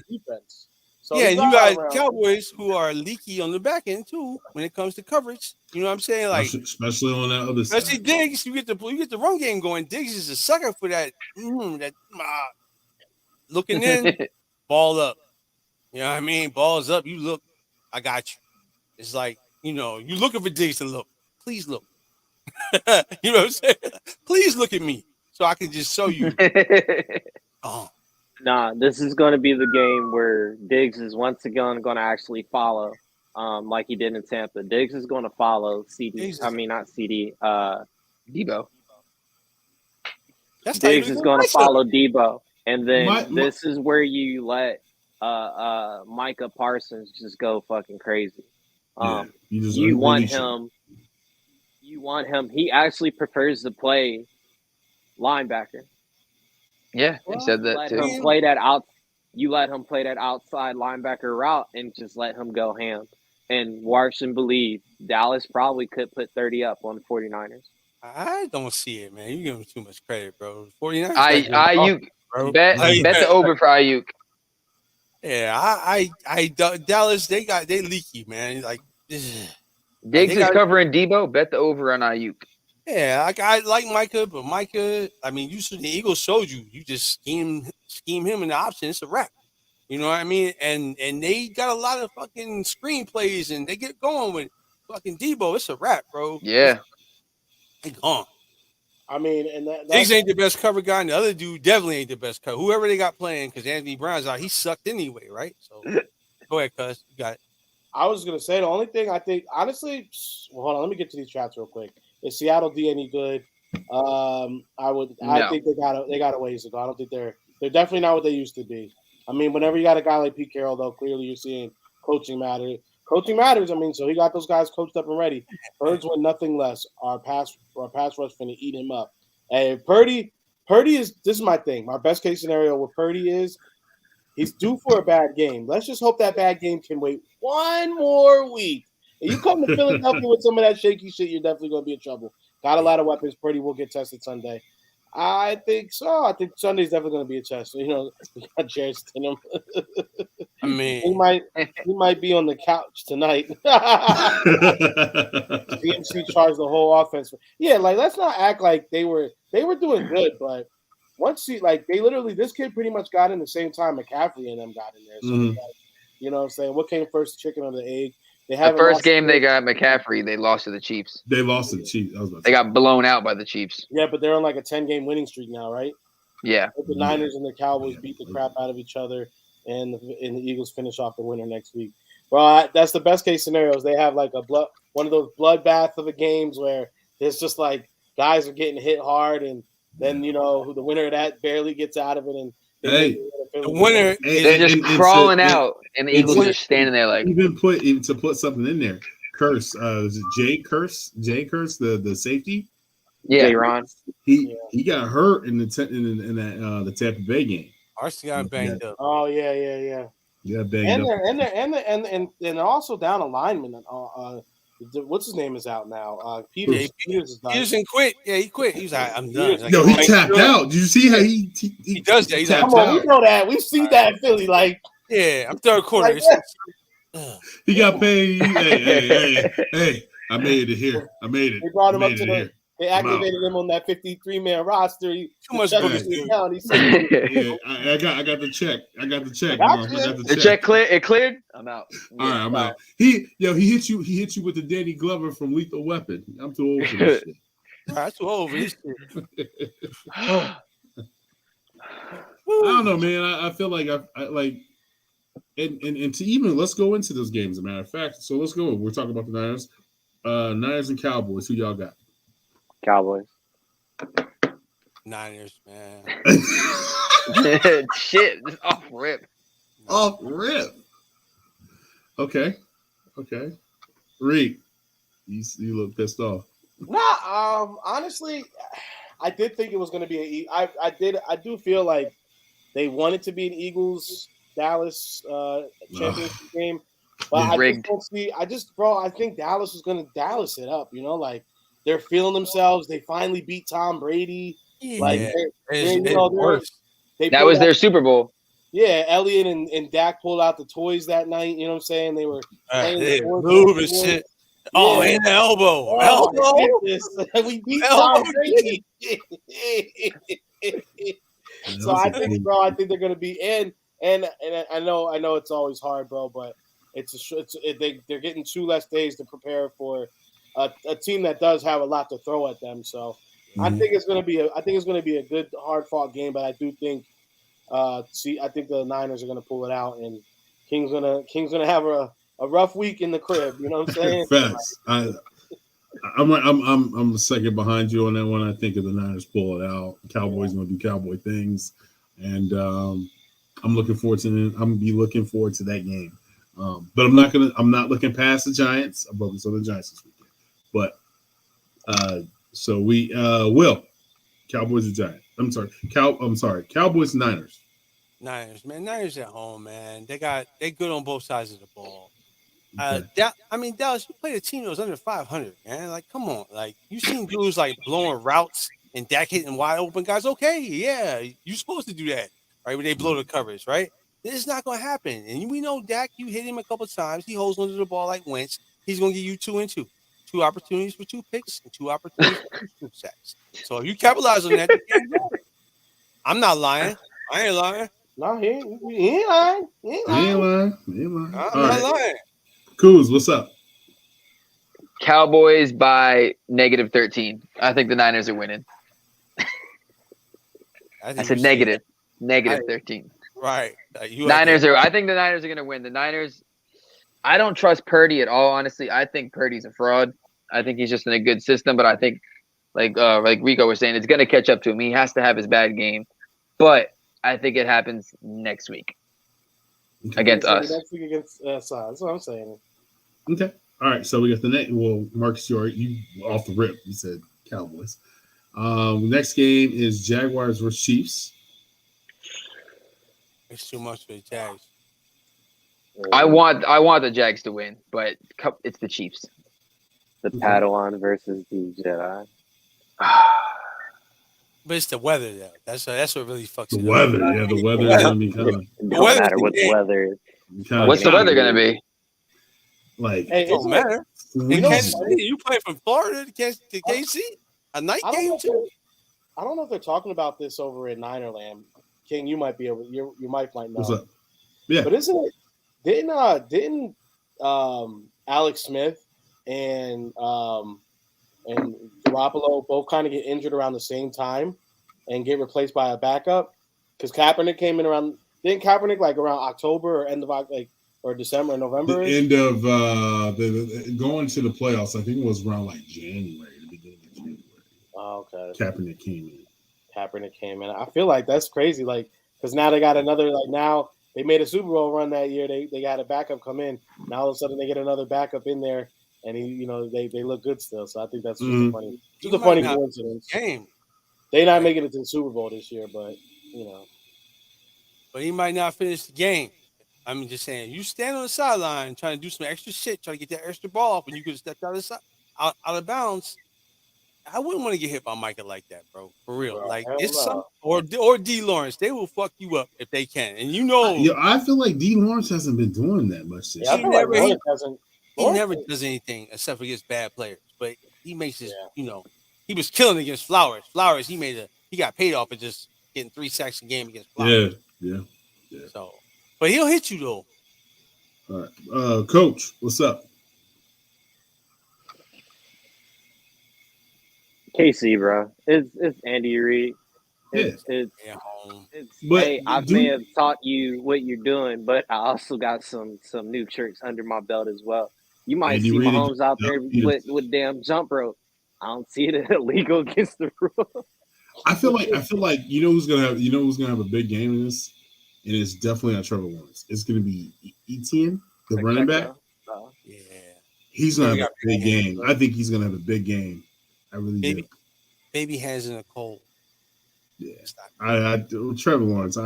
Defense. So and you got Cowboys who are leaky on the back end too when it comes to coverage. You know what I'm saying? Like, especially on that other side. Especially Diggs, you get the run game going. Diggs is a sucker for that. Looking in, ball up. You know what I mean? Balls up. You look. I got you. It's like, you're looking for Diggs to look. Please look. You know what I'm saying? Please look at me so I can just show you. Nah, this is going to be the game where Diggs is once again going to actually follow, like he did in Tampa. Diggs is going to follow CD. I mean, not CD. Debo. Diggs is going to follow Debo, and then this is where you let Micah Parsons just go fucking crazy. You want him. He actually prefers to play linebacker. Yeah, he said that too. You let him play that outside linebacker route and just let him go ham. And watch and believe, Dallas probably could put 30 up on the 49ers. I don't see it, man. You give him too much credit, bro. 49ers. Ayuk. Bet the over for Ayuk. Yeah, Dallas, they leaky, man. Like, Diggs is covering Debo. Bet the over on Ayuk. Yeah, I like Micah, but Micah, I mean, the Eagles showed you. You just scheme him in the option. It's a wrap. You know what I mean? And they got a lot of fucking screenplays, and they get going with fucking Debo. It's a wrap, bro. Yeah. They gone. I mean, and Diggs ain't the best cover guy, and the other dude definitely ain't the best cover. Whoever they got playing, because Anthony Brown's out, he sucked anyway, right? So go ahead, cuz. You got it. I was going to say the only thing I think, honestly, hold on, let me get to these chats real quick. Is Seattle D any good? I think they got a ways to go. I don't think they're definitely not what they used to be. I mean, whenever you got a guy like Pete Carroll, though, clearly you're seeing coaching matter. Coaching matters. I mean, so he got those guys coached up and ready. Birds want nothing less. Our pass rush finna eat him up. And Purdy is, this is my thing. My best case scenario with Purdy is he's due for a bad game. Let's just hope that bad game can wait one more week. If you come to Philadelphia with some of that shaky shit, you're definitely going to be in trouble. Got a lot of weapons. Purdy will get tested Sunday. I think so. I think Sunday's definitely going to be a test. We got Jared Stidham. I mean, he might be on the couch tonight. CMC charged the whole offense. Yeah, like let's not act like they were doing good, but once this kid pretty much got in the same time McCaffrey and them got in there. So you know what I'm saying? What came first, the chicken or the egg? They The haven't first lost game they got McCaffrey, they lost to the Chiefs. They lost to the Chiefs. They got blown out by the Chiefs. Yeah, but they're on like a 10-game winning streak now, right? Yeah. The Niners and the Cowboys beat the crap out of each other, and the Eagles finish off the winner next week. Well, that's the best case scenarios. They have like one of those bloodbath of the games where it's just like guys are getting hit hard, and then who the winner of that barely gets out of it, and the winner they're just crawling out, and the Eagles are standing there like. Even to put something in there. Curse, is it Jay Curse, the safety. Yeah, Ron. He got hurt in the Tampa Bay game. Arce got banged up. Oh yeah. Yeah, banged up. And they're also down a lineman. What's his name is out now? Peters is done. Peterson quit. Yeah, he quit. He was like, I'm done. Like, Yo, he tapped out. Did you see how he does that? He's come on, we know that. We've seen that in Philly. Like, yeah, I'm third quarter. He got paid. Hey, I made it here. I made it. They brought him up to they activated him on that 53-man roster. Too much down. He said, yeah, I got the check. The check clear. It cleared. I'm out. All right, I'm out. He hit you. He hit you with the Danny Glover from Lethal Weapon. I'm too old for this shit. I'm too old for this shit. I don't know, man. I feel like I like, and to even let's go into those games. As a matter of fact, so let's go. We're talking about the Niners, Niners and Cowboys. Who y'all got? Cowboys. Niners, man. Shit, just off rip. Off rip. Okay. Reed, you look pissed off. Nah, honestly, I did think it was going to be I do feel like they wanted to be an Eagles Dallas championship game, but I think Dallas is going to Dallas it up. Like they're feeling themselves. They finally beat Tom Brady. Yeah. Like that was their Super Bowl. Yeah, Elliott and Dak pulled out the toys that night. You know what I'm saying? They were moving shit. Oh, in the elbow. We beat Tom Brady. So I think they're going to be in. And I know it's always hard, bro, but they're getting 2 less days to prepare for a team that does have a lot to throw at them. So I think it's going to be a good, hard fought game. But I do think I think the Niners are going to pull it out, and King's gonna have a rough week in the crib. You know what I'm saying? Facts. I'm a second behind you on that one. I think if the Niners pull it out, Cowboys gonna do Cowboy things, and I'm looking forward to that game. But I'm not looking past the Giants. I'm focused on the Giants this weekend. But so we will Cowboys or Giants. I'm sorry. Cowboys Niners. Niners, man. Niners at home, man. They good on both sides of the ball. Okay. Dallas, you played a team that was under 500, man. Like, come on. Like, you seen dudes like blowing routes and Dak hitting wide open guys. Okay, yeah, you're supposed to do that, right? When they blow the coverage, right? This is not going to happen. And we know Dak, you hit him a couple of times. He holds onto the ball like Wentz. He's going to give you 2 and 2. 2 opportunities for 2 picks and 2 opportunities for 2 sacks. So if you capitalize on that, I'm not lying. I ain't lying. No, he ain't lying. I'm not lying. Kuz, what's up? Cowboys by -13. I think the Niners are winning. I said negative 13. Right. I think the Niners are going to win. The Niners, I don't trust Purdy at all, honestly. I think Purdy's a fraud. I think he's just in a good system, but I think, like Rico was saying, it's going to catch up to him. He has to have his bad game. But I think it happens next week against us. Next week against us. That's what I'm saying. Okay. All right. So we got the next. Well, Marcus, you off the rip. You said Cowboys. Next game is Jaguars versus Chiefs. It's too much for the Jags. I want the Jags to win, but it's the Chiefs. The Padawan versus the Jedi. But it's the weather, though. That's what really fucks the it weather. up. Yeah, the weather is gonna be kind of. It don't matter what the weather is. What's the weather gonna be? Like, it don't matter. In Kansas City, you play from Florida to KC, a night game too. I don't know if they're talking about this over in Ninerland. King, you might be able. Your mic might know. What's up? Yeah, but isn't it? Didn't Alex Smith and Garoppolo both kind of get injured around the same time and get replaced by a backup, because Kaepernick came in around. Didn't Kaepernick like around October or end of or December or November? The end of the going to the playoffs. I think it was around like January, the beginning of January. Oh, okay. Kaepernick came in. I feel like that's crazy. Like, because now they got another. Like now they made a Super Bowl run that year. They got a backup come in. Now all of a sudden they get another backup in there, and they look good still. So I think that's just a funny coincidence. Game. They not making it to the Super Bowl this year, but But he might not finish the game. I'm just saying, you stand on the sideline trying to do some extra shit, trying to get that extra ball off when you could have stepped out of bounds. I wouldn't want to get hit by Micah like that, bro. For real. Bro, like it's some or D Lawrence, they will fuck you up if they can. And I feel like D Lawrence hasn't been doing that much this year. He never does anything except for against bad players. But he makes his, he was killing against Flowers. Flowers, he got paid off of just getting 3 sacks a game against Flowers. Yeah. So, but he'll hit you though. All right, Coach, what's up? KC, bro. It's Andy Reid. Hey, I may have taught you what you're doing, but I also got some new tricks under my belt as well. You might see Mahomes out there with damn jump rope. I don't see it illegal against the rule. I feel like who's gonna have a big game in this, and it's definitely not Trevor Lawrence. It's gonna be Etienne, the running back. He's gonna have a big game. I think he's gonna have a big game. I really do. Baby hands in a cold. Yeah, Trevor Lawrence.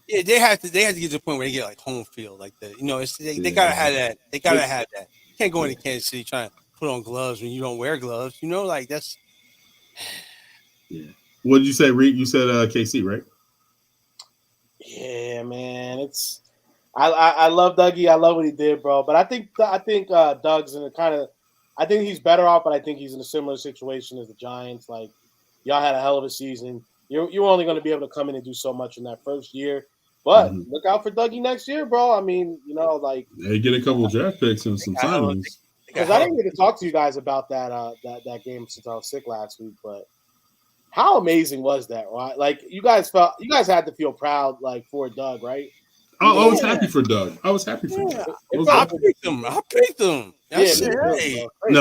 Yeah, they have to get to the point where they get like home field, like that. They gotta have that. They gotta have that. You can't go into Kansas City trying to put on gloves when you don't wear gloves. Like that's. Yeah. What did you say, Reed? You said KC, right? Yeah, man. I love Dougie. I love what he did, bro. But I think Doug's in a kind of. I think he's better off, but I think he's in a similar situation as the Giants. Like, y'all had a hell of a season. You're only going to be able to come in and do so much in that first year. But look out for Dougie next year, bro. I mean, they get a couple of draft picks and some signings. Because I didn't get to talk to you guys about that game since I was sick last week. But how amazing was that, right? Like, you guys had to feel proud, like, for Doug, right? I was happy for Doug. I I picked him. No,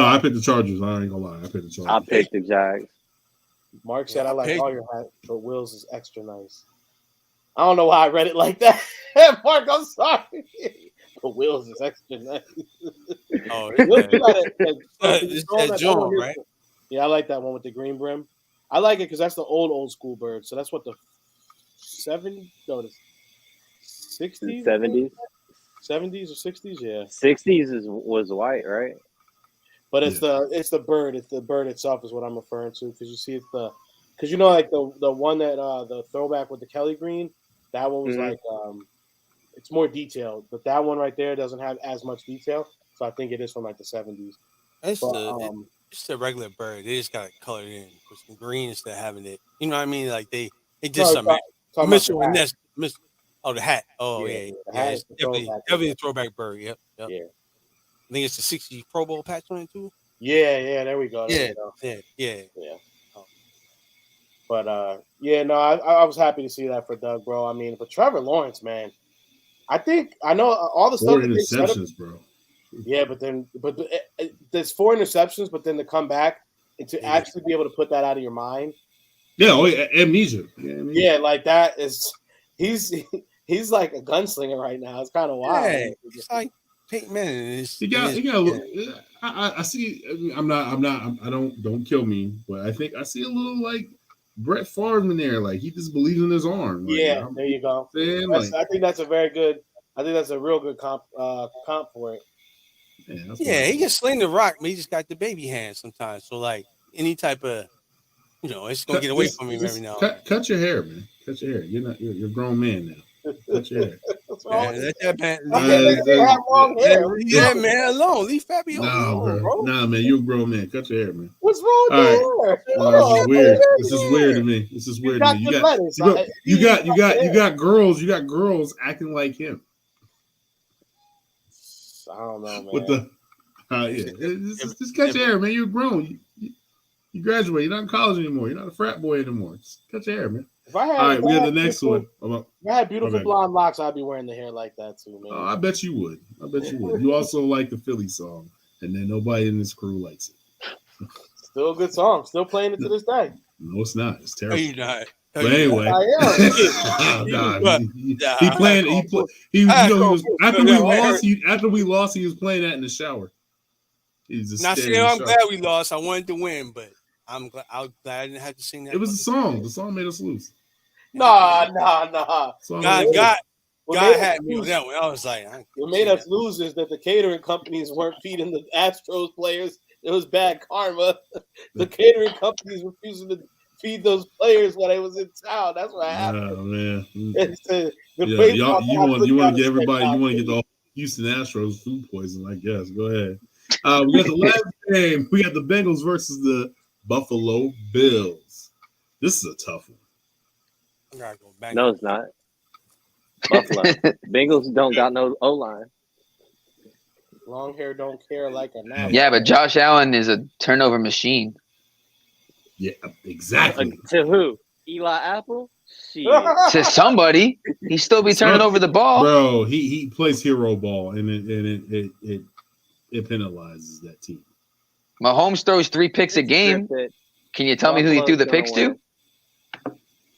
I picked the Chargers. I ain't gonna lie. I picked the Chargers. I picked the Jags. Mark said, I like all your hats, but Will's is extra nice. I don't know why I read it like that. Mark, I'm sorry. But Will's is extra nice. Oh, it's John, right? Yeah, I like that one with the green brim. I like it because that's the old school bird. So that's what the 60s? 70s? 70s or 60s? Yeah. 60s was white, right? But it's the bird. It's the bird itself is what I'm referring to, because you see because like the one that the throwback with the Kelly green, that one was like it's more detailed, but that one right there doesn't have as much detail. So I think it is from like the 70s. It's a regular bird. They just got it colored in with some green instead of having it. You know what I mean? Like they did something. Mitchell and Ness. Oh, the hat. Oh, yeah. It's definitely a throwback bird. Yep. Yeah. I think it's the 60 Pro Bowl patch on it, too. Yeah, there we go. Yeah. Oh. But, I was happy to see that for Doug, bro. I mean, but Trevor Lawrence, man, I know all the stuff. 4 interceptions, bro. Yeah, but there's 4 interceptions, but then to come back and to actually be able to put that out of your mind. Yeah, amnesia. Yeah, like that is he's like a gunslinger right now. It's kind of wild. Yeah, it's like Peyton Manning. He got a little. I see. I don't kill me, but I think I see a little like Brett Favre in there. Like he just believes in his arm. Like, yeah, there you go. I think that's a very good. I think that's a real good comp for it. Yeah, he can sling the rock, but he just got the baby hand sometimes. So like any type of, it's gonna get away from him every now. Cut your hair, man. Cut your hair. You're a grown man now. Cut your hair. Yeah, man, alone. Leave Fabio alone, bro. Nah, man, you're a grown man. Cut your hair, man. What's wrong with your hair? This is weird to me. This is weird to me. You got girls acting like him. I don't know, man. With the Just catch your hair, man. You're grown. You graduate. You're not in college anymore. You're not a frat boy anymore. Just cut your hair, man. All right, we got the next one. If I had beautiful blonde locks, I'd be wearing the hair like that too, man. Oh, I bet you would. You also like the Philly song, and then nobody in this crew likes it. Still a good song. Still playing it to this day. No, it's not. It's terrible. No, you're not. But anyway, I am. he playing. He was after we lost. He was playing that in the shower. He's just. Not saying I'm glad we lost. I wanted to win, but I'm glad I didn't have to sing that. It was a song. The song made us lose. Nah. God had me on that one. I was like, what made us lose is that the catering companies weren't feeding the Astros players. It was bad karma. The catering companies refusing to feed those players when they was in town. That's what happened. Oh man. You want to get everybody. You want to get the Houston Astros food poison, I guess. Go ahead. We got the last game. We got the Bengals versus the Buffalo Bills. This is a tough one. No, it's not. Buffalo. Bengals don't got no O-line. Long hair don't care like a now. Yeah, but Josh Allen is a turnover machine. Yeah, exactly. To who? Eli Apple? To somebody. He still be turning over the ball. Bro, he plays hero ball, and it penalizes that team. Mahomes throws 3 picks a game. Can you tell me who he threw the picks to?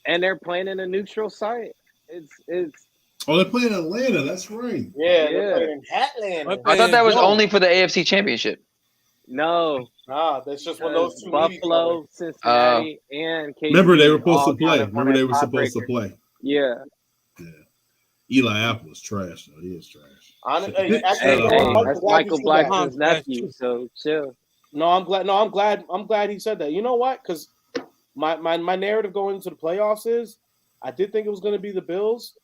And they're playing in a neutral site. It's. Oh, they're playing in Atlanta. That's right. Yeah, they're playing in Atlanta. I thought that was only for the AFC Championship. No. That's just one of those two. Buffalo, Cincinnati, and KC. Remember, they were supposed to play. Yeah. Eli Apple is trash, though. He is trash. That's Michael Blackson's nephew, so chill. I'm glad he said that. You know what? Because my narrative going into the playoffs is I did think it was going to be the Bills.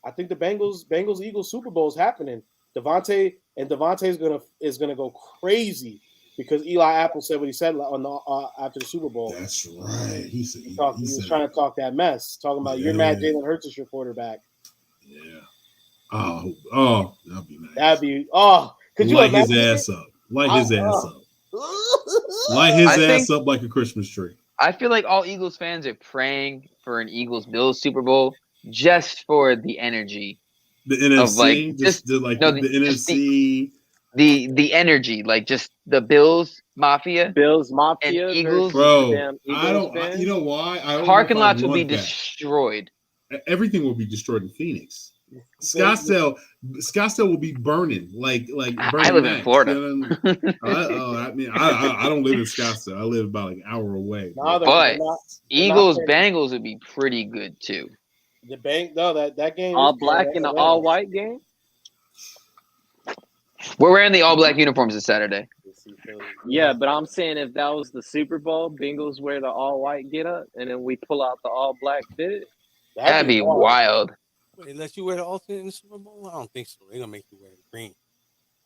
I think the Bengals Eagles Super Bowl is happening. Devontae is gonna go crazy because Eli Apple said what he said after the Super Bowl. That's right. He was trying to talk that mess, talking about you're mad Jalen Hurts is your quarterback. Yeah. Oh, that'd be nice. Could you light his ass up? Light his ass up. Light his ass up like a Christmas tree. I feel like all Eagles fans are praying for an Eagles-Bills Super Bowl just for the energy. The NFC, the NFC, the energy, like just the Bills Mafia, and Eagles. Bro, I don't. You know why? Parking lots will be destroyed. Everything will be destroyed in Phoenix. Scottsdale will be burning like burning. I live in Florida. I don't live in Scottsdale. I live about an hour away. But Eagles Bengals would be pretty good too. The bank, that game. All black in the all white game. We're wearing the all black uniforms this Saturday. Yeah, but I'm saying if that was the Super Bowl, Bengals wear the all white get up, and then we pull out the all black fit. That'd be wild. Wait, let you wear the alternate in the Super Bowl? I don't think so. They're gonna make you wear the green.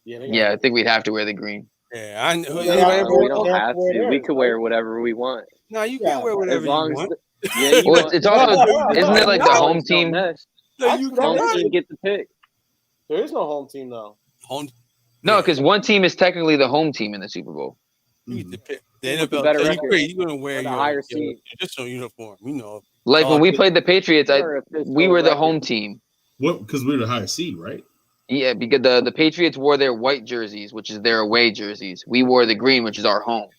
Yeah, I think we'd have to wear the green. Yeah, I know. We don't have to. We could wear whatever we want. No, you can wear whatever you want. It's also isn't it like the home team? Home team get the pick. There is no home team though. No, because one team is technically the home team in the Super Bowl. You get the pick. The NFL, you're gonna wear your higher seed traditional uniform. You know, like when we played the Patriots, we were the home team. What? Because we were the higher seed, right? Yeah, because the Patriots wore their white jerseys, which is their away jerseys. We wore the green, which is our home.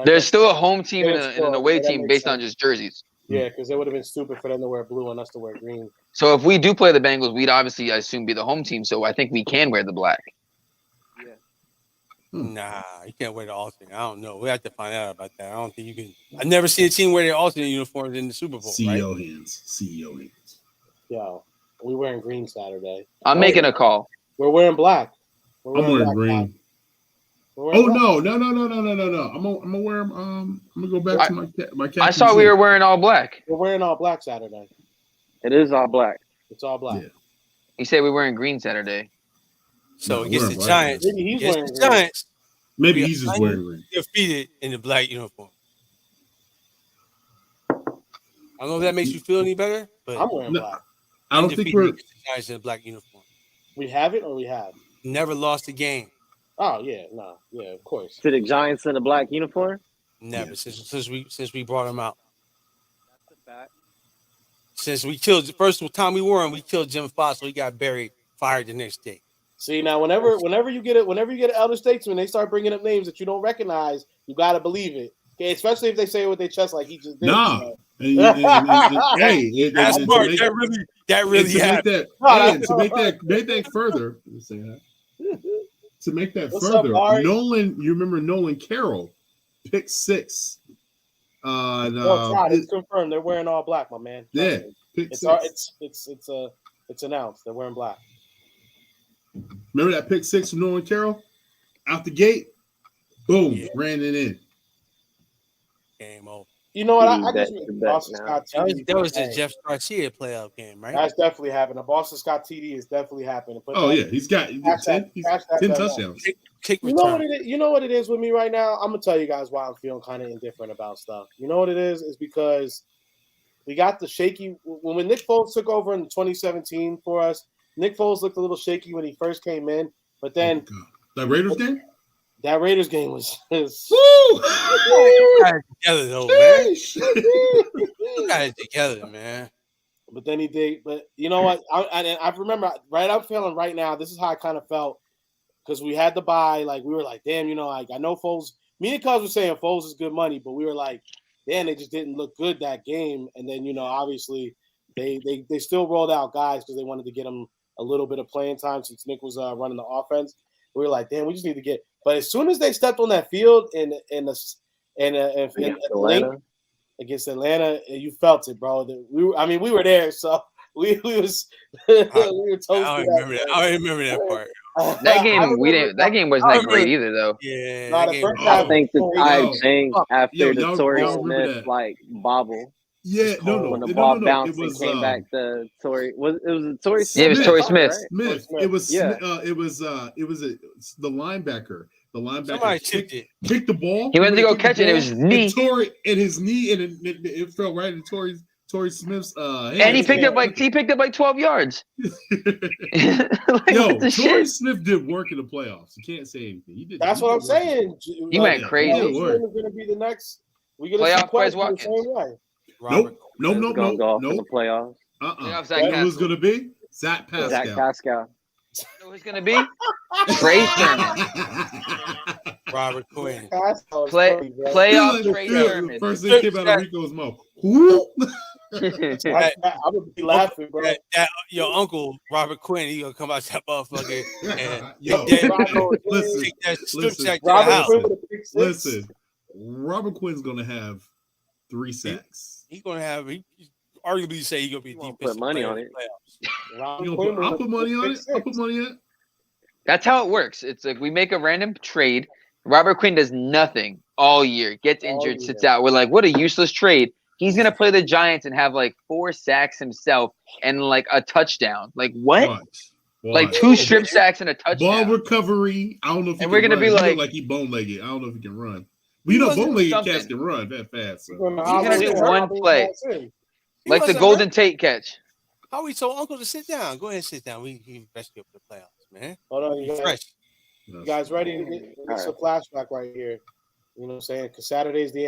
There's still a home team and an away team based on just jerseys. Yeah, because it would have been stupid for them to wear blue and us to wear green. So if we do play the Bengals, we'd obviously, I assume, be the home team. So I think we can wear the black. Yeah. Nah, you can't wear the alternate. I don't know. We have to find out about that. I don't think you can. I've never seen a team wear their alternate uniforms in the Super Bowl. CEO hands. Yo, we wearing green Saturday. I'm making a call. We're wearing black. I'm wearing green. Oh no! I'm gonna wear. I'm gonna go back to my captain. I saw we were wearing all black. We're wearing all black Saturday. It is all black. It's all black. Yeah. He said we're wearing green Saturday. So against the Giants. Maybe he's wearing the Giants. Maybe he's just wearing green. Defeated in the black uniform. I don't know if that makes you feel any better, but I'm wearing black. I don't think we're Giants in a black uniform. We have it or we have. Never lost a game. Oh yeah, no, yeah, of course. To the Giants in a black uniform? Never since we brought him out. That's a fact. Since we killed the first time we wore him, we killed Jim Fox, so he got fired the next day. See now, whenever you get an elder statesman, they start bringing up names that you don't recognize. You gotta believe it, okay? Especially if they say it with their chest like he just did. Nah. Hey, that's smart. That really happened. To make that further, to make that What's further, up, Nolan, you remember Nolan Carroll, pick 6. It's confirmed. They're wearing all black, my man. Yeah, pick 6. It's announced. They're wearing black. Remember that pick 6 from Nolan Carroll? Out the gate, boom, ran it in. Game over. You know what? I just Boston Scott TD. That was the Jeff Garcia playoff game, right? That's definitely happened. The Boston Scott TD is definitely happening. He's got 10 touchdowns. You know what it is with me right now? I'm gonna tell you guys why I'm feeling kind of indifferent about stuff. You know what it is? Is because we got the shaky when Nick Foles took over in 2017 for us. Nick Foles looked a little shaky when he first came in, but then that Raiders game. That Raiders game was together though, man. You got it together, man. But then he did. But you know what? I remember I'm feeling right now. This is how I kind of felt because we had to buy. Like we were like, damn, you know, like I know Foles. Me and Cuz were saying Foles is good money, but we were like, damn, they just didn't look good that game. And then obviously they still rolled out guys because they wanted to get him a little bit of playing time since Nick was running the offense. We were like, damn, we just need to get. But as soon as they stepped on that field against Atlanta, you felt it, bro. We were there, so we were toasted. I remember that part. That game, That game wasn't that great either, though. Yeah, I think the tide changed after the Torrey Smith bobble. Yeah, when the ball bounced and came back to Torrey. It was Torrey Smith. Yeah, it was Torrey Smith. Smith. It was the linebacker. The linebacker somebody kicked the ball. He went to go catch it. It was his knee. And it fell right in Torrey Smith's and he picked up like 12 yards. Torrey Smith did work in the playoffs. You can't say anything. He did. That's what I'm saying. He went crazy. He's going to be the next. We playoff Quez Watkins. Nope. No. In the playoffs. Who was going to be? Zach Pascal. Who's going to be? Trey Sermon. Robert Quinn. Playoff Trey Sermon. First thing came out of Rico's mouth. I would be laughing, bro. Your uncle Robert Quinn, he gonna come out that motherfucker and listen. Robert Quinn's gonna have 3 sacks. He's gonna have. He arguably say he's gonna be defensive. Put money on it. I'll put money on it. That's how it works. It's like we make a random trade. Robert Quinn does nothing all year, gets injured, sits out. We're like, what a useless trade. He's gonna play the Giants and have like 4 sacks himself and like a touchdown. Like what? Watch. Like 2 strip sacks and a touchdown. Ball recovery. I don't know if he and we're gonna run. be like he bone-legged. I don't know if he can run. But bone-legged cats can run that fast. So. He's gonna do one play, like the Golden Tate catch. How we told Uncle to sit down? Go ahead and sit down. We rescue up the playoffs, man. Hold on, you guys ready? It's a flashback right here. You know what I'm saying? Because Saturday's the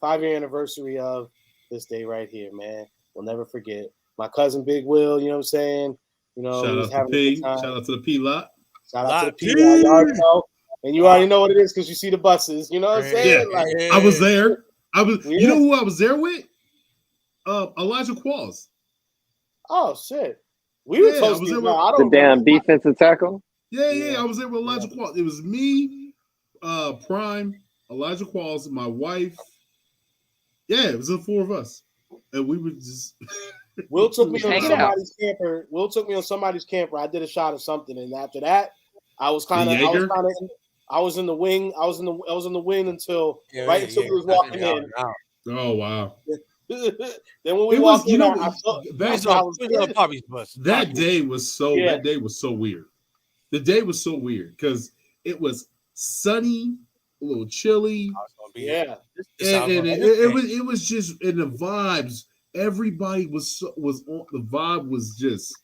5-year anniversary of this day right here, man. We'll never forget. My cousin Big Will, you know what I'm saying? Shout out to P. Shout out to the P lot. Shout out to the P lot. You already know. And you already know what it is because you see the buses. You know what I'm saying? Yeah. I was there. You know who I was there with? Elijah Qualls. Oh shit. We were supposed to the damn defensive tackle. Yeah. I was there with Elijah Qualls. It was me, Prime, Elijah Qualls, my wife. Yeah, it was the 4 of us. And we were just Will took me on somebody's camper. I did a shot of something, and after that, I was in the wing. I was in the wing until he was walking in. Oh wow. Then when we walked in, that day was so weird. The day was so weird because it was sunny, a little chilly. Yeah. And it was just in the vibes. Everybody was on the vibe was just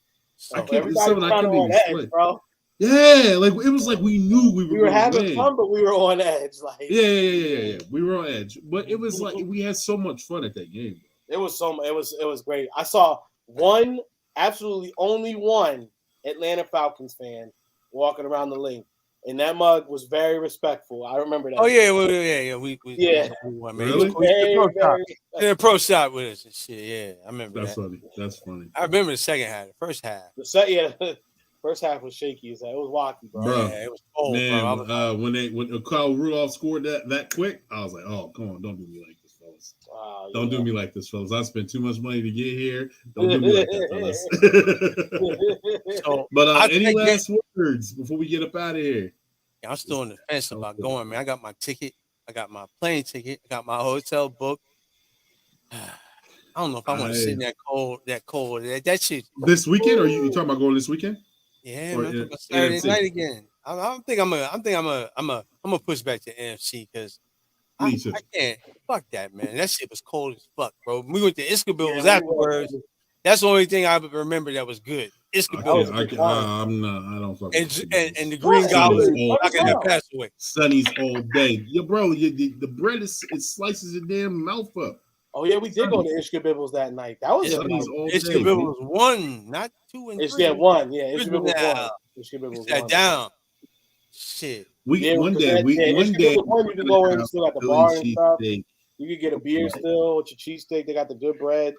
I couldn't even explain. Bro. Yeah, like it was like we knew we We were were going to having win. fun, but we were on edge. Like Yeah. We were on edge, but it was like we had so much fun at that game. it was great. I saw one, absolutely only one Atlanta Falcons fan walking around the link, and that mug was very respectful. I remember that. Oh yeah, yeah. We won, man. Really? The pro shot with us and shit. Yeah, I remember That's that. funny. That's funny. I remember the second half, the first half. First half was shaky. It was wacky, bro. Bro, Yeah, it was cold, man, bro. When Kyle Rudolph scored that quick, I was like, oh, come on, don't do me like this, fellas. Don't do me like this, fellas. I spent too much money to get here. Don't do me like that, fellas. So, but any last words before we get up out of here? I'm still on the fence about going, man. I got my ticket. I got my plane ticket. I got my hotel book. I don't know if I want to sit in that cold. That shit. This weekend, or you talking about going this weekend? Yeah, man. Saturday night again. I think I'm gonna push back to NFC because I can't. Fuck that, man. That shit was cold as fuck, bro. We went to Iskabil's afterwards. That's the only thing I remember that was good. Iskabil's. I don't fuck. And the Green Goblin not gonna pass away. Sunny's all day. Yo, bro, the bread it slices your damn mouth up. Oh yeah, we did go to Ishkabibble's that night. That was Ishkabibble's 1, not 2 and 3. Yeah, 1. Yeah, Ishkabibble's 1. Down. Shit. One day you can go in still at the bar and stuff. You could get a beer still with your cheesesteak. They got the good bread.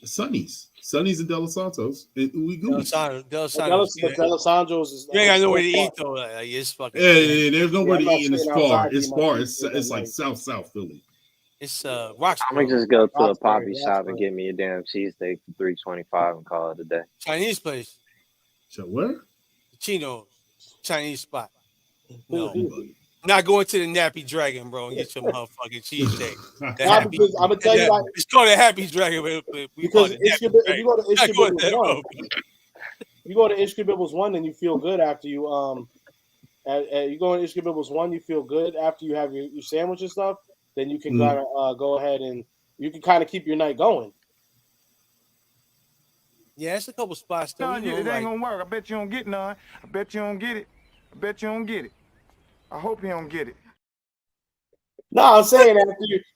Sonny's and De Los Santos. We go. De Los Santos is. You ain't got nowhere to eat though. Like, it's fucking. Yeah. There's nowhere to eat, and it's far. It's far. It's like South Philly. It's Roxborough. I'm gonna just go to a poppy shop and get me a damn cheesesteak for $3.25 and call it a day. Chinese place. So where? Chino's Chinese spot. No, not going to the Nappy Dragon, bro, and get your motherfucking cheesesteak. I'm gonna tell you, it's called a Happy Dragon. Because if you go to Ishkabibble's 1, then you feel good after you you go to Ishkabibble's 1, you feel good after you have your sandwich and stuff. Then you can go ahead and you can kind of keep your night going. Yeah, it's a couple spots. Though, it ain't gonna work. I bet you don't get none. I bet you don't get it. I bet you don't get it. I hope you don't get it. No, I'm saying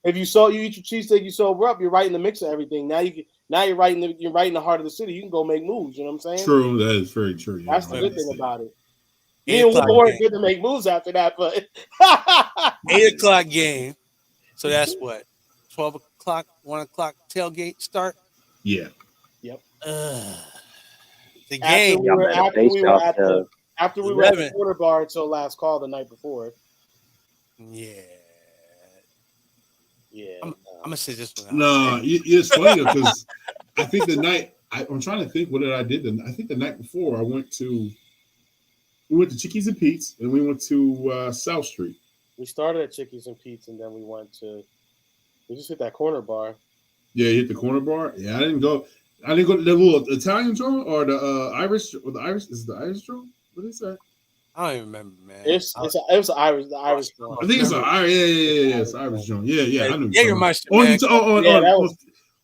if you eat your cheesesteak, you sober up, you're right in the mix of everything. Now you're right in the heart of the city. You can go make moves. You know what I'm saying? True, that is very true. Yeah, that's the good thing about it. Me and Will weren't good to make moves after that, but 8 o'clock game. So that's what 12 o'clock, 1 o'clock tailgate start. Yeah. Yep. The game. After we were at the quarter bar until last call the night before. Yeah. I'm gonna say this one. No, it's funny because I think the night I'm trying to think what did I did. I think the night before we went to Chickies and Pete's and we went to South Street. We started at Chickies and Pete's and then we just hit that corner bar. Yeah, you hit the corner bar. Yeah, I didn't go to the little Italian joint or the Irish. Or the Irish is the Irish joint. What is that? I don't even remember, man. It was the Irish joint. I think it's an Irish. Yeah. It's Irish joint. Yeah. I knew. Jägermeister,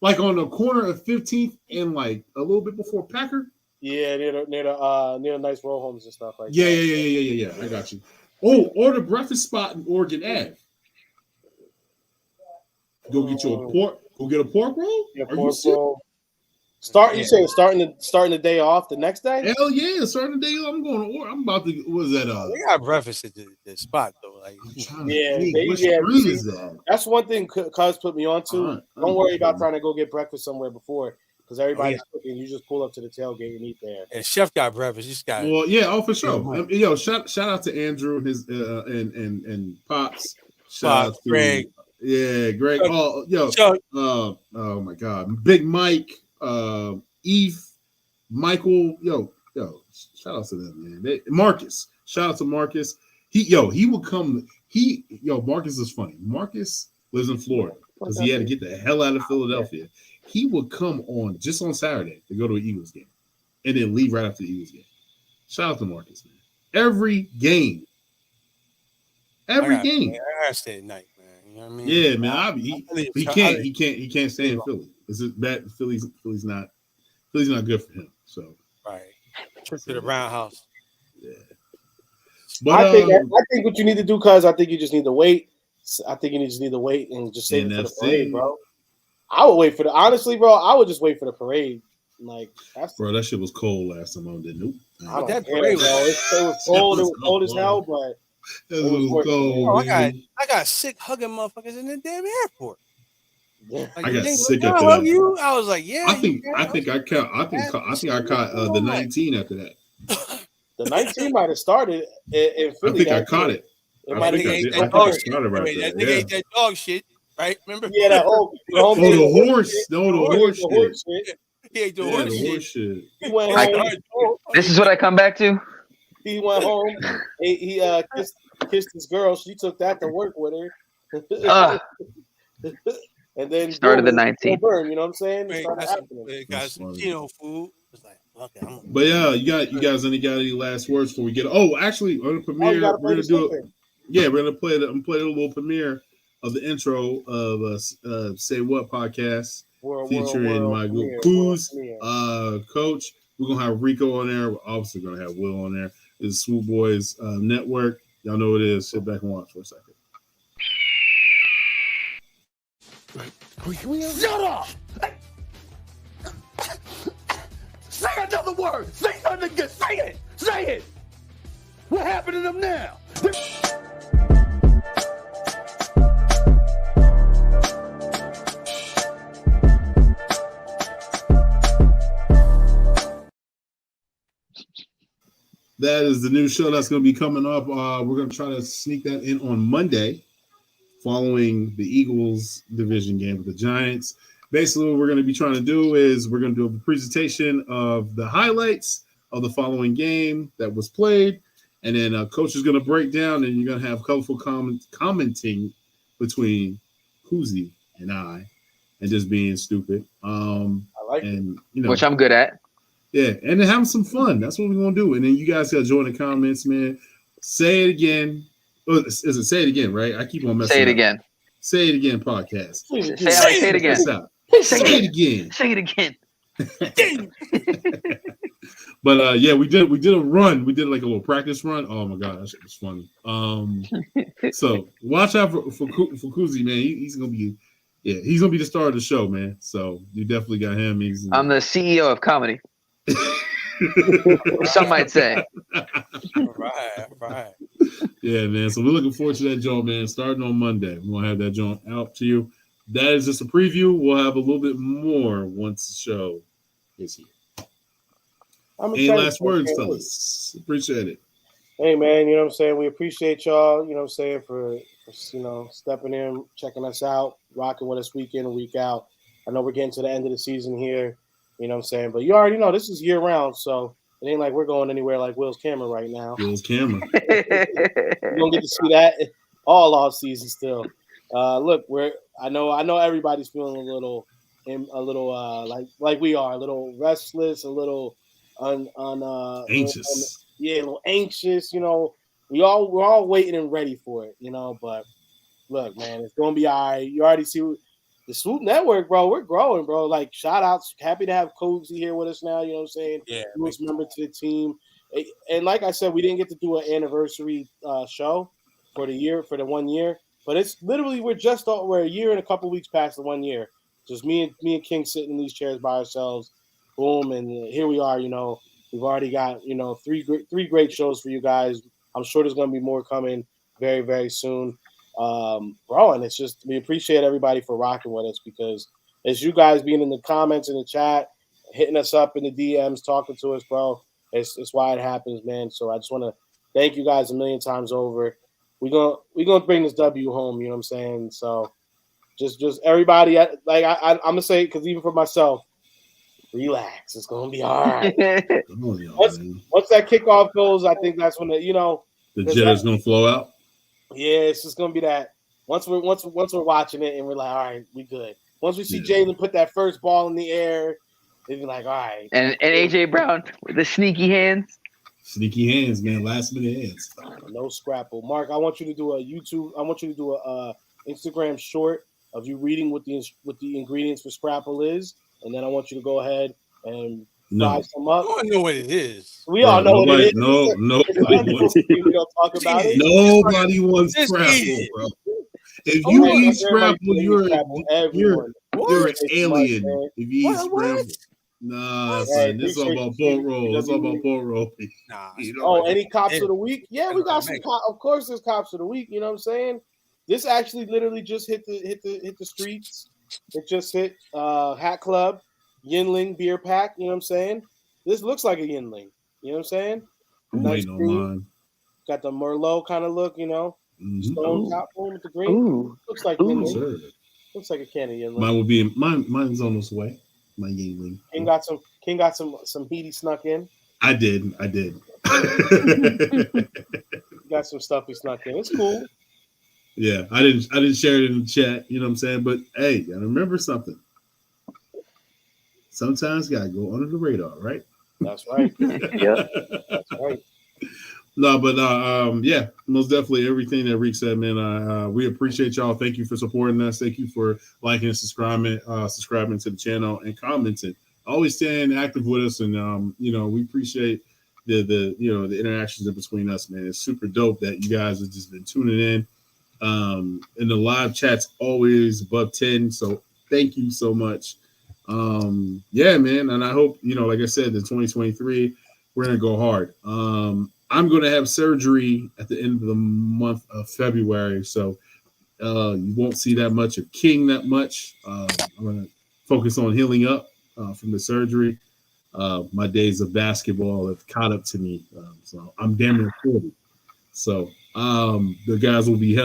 like on the corner of 15th and like a little bit before Packer. Yeah, near the nice row homes and stuff like that. Yeah. I got you. Oh, or the breakfast spot in Oregon Ave. Go get you a pork. Go get a pork roll. Yeah, pork roll. You say starting the day off the next day? Hell yeah, starting the day off. I'm going to order. I'm about to. What is that? They got breakfast at the spot though. Like, that's one thing. Cuz put me on to. Don't worry about trying to go get breakfast somewhere before. Because everybody's cooking, you just pull up to the tailgate and eat there. And Chef got breakfast. Just got for sure. Yo, shout out to Andrew and his and Pops. Shout out to Greg. Yeah, Greg. Oh my God, Big Mike, Eve, Michael. Yo, shout out to them, man. Marcus. Shout out to Marcus. He would come. Marcus is funny. Marcus lives in Florida because he had to get the hell out of Philadelphia. He would come on Saturday to go to an Eagles game and then leave right after the Eagles game. Shout out to Marcus, man. Every game. I gotta stay at night, man. You know what I mean? Yeah, man. He can't stay in Philly. Is it bad? Philly's not good for him. So right. Trip to the Brown House. Yeah. But I think what you need to do, cuz I think you just need to wait. I think you just need to wait and just save it for the parade, bro. I would wait for honestly, bro. I would just wait for the parade. Like bro, that shit was cold last time I did. Nope. I don't care, bro. It was cold. It was cold as hell, but it was cold. Oh, I got sick hugging motherfuckers in the damn airport. Yeah. Like, I got sick after that. You? I was like, yeah. I think I caught the 19 after that. The 19 might have started in Philly. I caught it. It might have ate that that dog shit, right? Remember? Yeah, that whole the horse. No, the horse shit. He ate the horse shit. He went home. This is what I come back to. He went home. He kissed his girl. She took that to work with her. And then started the 19th. Burn, you know what I'm saying? It started happening. Got some Chino food. Okay, but yeah, you guys got any last words before we get? Oh, actually, on the premiere, we're gonna do it. Yeah, we're gonna play a little premiere of the intro of Say What podcast featuring my good coach. We're gonna have Rico on there. We're obviously gonna have Will on there. It's Swoop Boys Network. Y'all know what it is. Sit back and watch for a second. Shut up! Say another word! Say something good! Say it! Say it! What happened to them now? That is the new show that's going to be coming up. We're going to try to sneak that in on Monday, following the Eagles division game with the Giants. Basically, what we're going to be trying to do is we're going to do a presentation of the highlights of the following game that was played, and then coach is going to break down, and you're going to have colorful commenting between Kuzi and I, and just being stupid. I like and which I'm good at. Yeah, and then having some fun. That's what we're going to do. And then you guys got to join the comments, man. Say it again. Oh, is it say it again, right? I keep on messing up. Say it again. Say it again, podcast. Say it again. Say it again. Say it again. But yeah, we did a run. We did like a little practice run. Oh my god, that shit was funny. So watch out for Kuzi, man. He's gonna be the star of the show, man. So you definitely got him. I'm the CEO of comedy. Some might say. Right. Yeah, man. So we're looking forward to that joint, man. Starting on Monday, we're gonna have that joint out to you. That is just a preview. We'll have a little bit more once the show is here. Any last words, fellas? Appreciate it. Hey, man, you know what I'm saying? We appreciate y'all, you know what I'm saying, for stepping in, checking us out, rocking with us week in and week out. I know we're getting to the end of the season here, you know what I'm saying? But you already know this is year round, so it ain't like we're going anywhere like Will's camera right now. Will's camera. You're going to get to see that all off season still. Look, I know everybody's feeling a little like we are, a little restless, a little anxious. A little anxious. You know, we're all waiting and ready for it. You know, but look, man, it's gonna be all right. You already see the Swoop Network, bro. We're growing, bro. Like, shout outs. Happy to have Cozy here with us now. You know what I'm saying? Yeah, newest member to the team. And like I said, we didn't get to do an anniversary show for the 1 year. But it's literally we're a year and a couple weeks past the 1 year. Just me and King sitting in these chairs by ourselves. Boom, and here we are. You know, we've already got three great shows for you guys. I'm sure there's going to be more coming very, very soon, bro. And it's just we appreciate everybody for rocking with us because it's you guys being in the comments in the chat, hitting us up in the DMs, talking to us, bro. It's why it happens, man. So I just want to thank you guys a million times over. We're gonna bring this W home, you know what I'm saying? So just everybody, like I'm gonna say, because even for myself, relax. It's gonna be all right. Once that kickoff goes, I think that's when the jitter's gonna flow out. Yeah, it's just gonna be that. Once we're watching it and we're like, all right, we good. Once we see Jalen put that first ball in the air, they'd be like, all right. And AJ Brown with the sneaky hands. Sneaky hands, man. Last minute hands. No scrapple. Mark, I want you to do a Instagram short of you reading what the ingredients for scrapple is, and then I want you to go ahead and fry some up. I don't know what it is. We all know what it is. Nobody wants. We don't talk about it. Nobody wants Just scrapple, eat bro. If you eat scrapple, you're an alien. Man. If you eat scramble, nah, son, this is all about boat roll. It's all about boat roll. Nah. Any cops of the week? Yeah, we got some. Of course, there's cops of the week. You know what I'm saying? This actually literally just hit the streets. It just hit Hat Club, Yinling beer pack. You know what I'm saying? This looks like a Yinling. You know what I'm saying? I'm waiting on mine. Got the Merlot kind of look. You know, stone top one with the green. Ooh. Looks like Ooh. Yinling. Looks like a can of Yinling. Mine will be mine's on its way. My Yingling. King got some heat he snuck in. I did. Got some stuff he snuck in. It's cool. Yeah, I didn't share it in the chat. You know what I'm saying? But hey, gotta remember something. Sometimes gotta go under the radar, right? That's right. Yeah, that's right. No, but yeah, most definitely everything that Reek said, man. We appreciate y'all. Thank you for supporting us. Thank you for liking and subscribing to the channel and commenting. Always staying active with us, and we appreciate the interactions in between us, man. It's super dope that you guys have just been tuning in. And the live chat's always above 10. So thank you so much. Yeah, man. And I hope, like I said, in 2023, we're gonna go hard. I'm gonna have surgery at the end of the month of February, so you won't see that much of King that much. I'm gonna focus on healing up from the surgery. My days of basketball have caught up to me, so I'm damn near 40. So the guys will be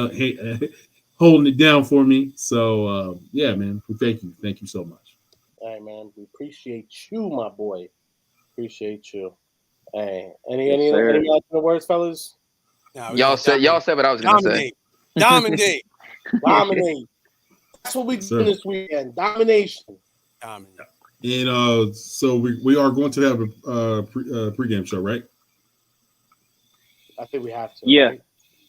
holding it down for me. So yeah, man. Thank you so much. All right, man. We appreciate you, my boy. Appreciate you. Hey, any last words, fellas? No, y'all said what I was gonna say. Dominate. That's what we do this weekend. Domination. And so we are going to have a pregame show, right? I think we have to. Yeah. Right?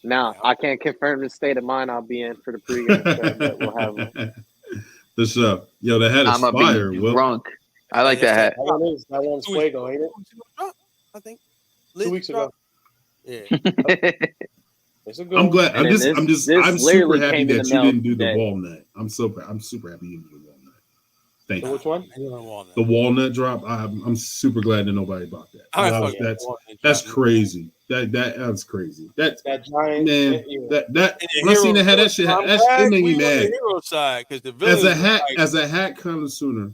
Now I can't confirm the state of mind I'll be in for the pregame show, but we'll have one. The show. Yo, that hat is fire. Drunk. I like that hat. That one's Fuego, ain't it? I think 2 weeks ago. Yeah. It's a good I'm glad. I'm super happy that you didn't do the today. walnut. I'm super happy you didn't do the walnut. Thank you. Which one? The walnut drop. I'm super glad that nobody bought that. That's crazy. That's crazy. That giant man. That when I seen that hat, that shit made me mad. Hero side, because the as a hat connoisseur,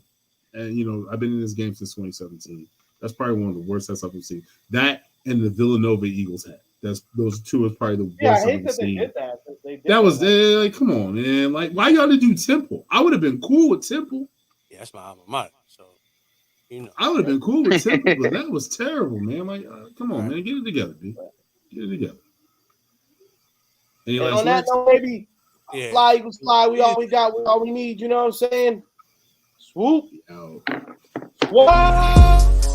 and I've been in this game since 2017. That's probably one of the worst hats I've ever seen. That and the Villanova Eagles hat. Those two is probably the worst I've ever seen. They did that. That was like, come on, man. Like, why y'all didn't do Temple? I would have been cool with Temple. Yeah, that's my alma mater. So, I would have been cool with Temple, but that was terrible, man. Like, come on, man, get it together, dude. Get it together. On that note, baby, fly Eagles fly. We all we need. You know what I'm saying? Swoop. Out. What?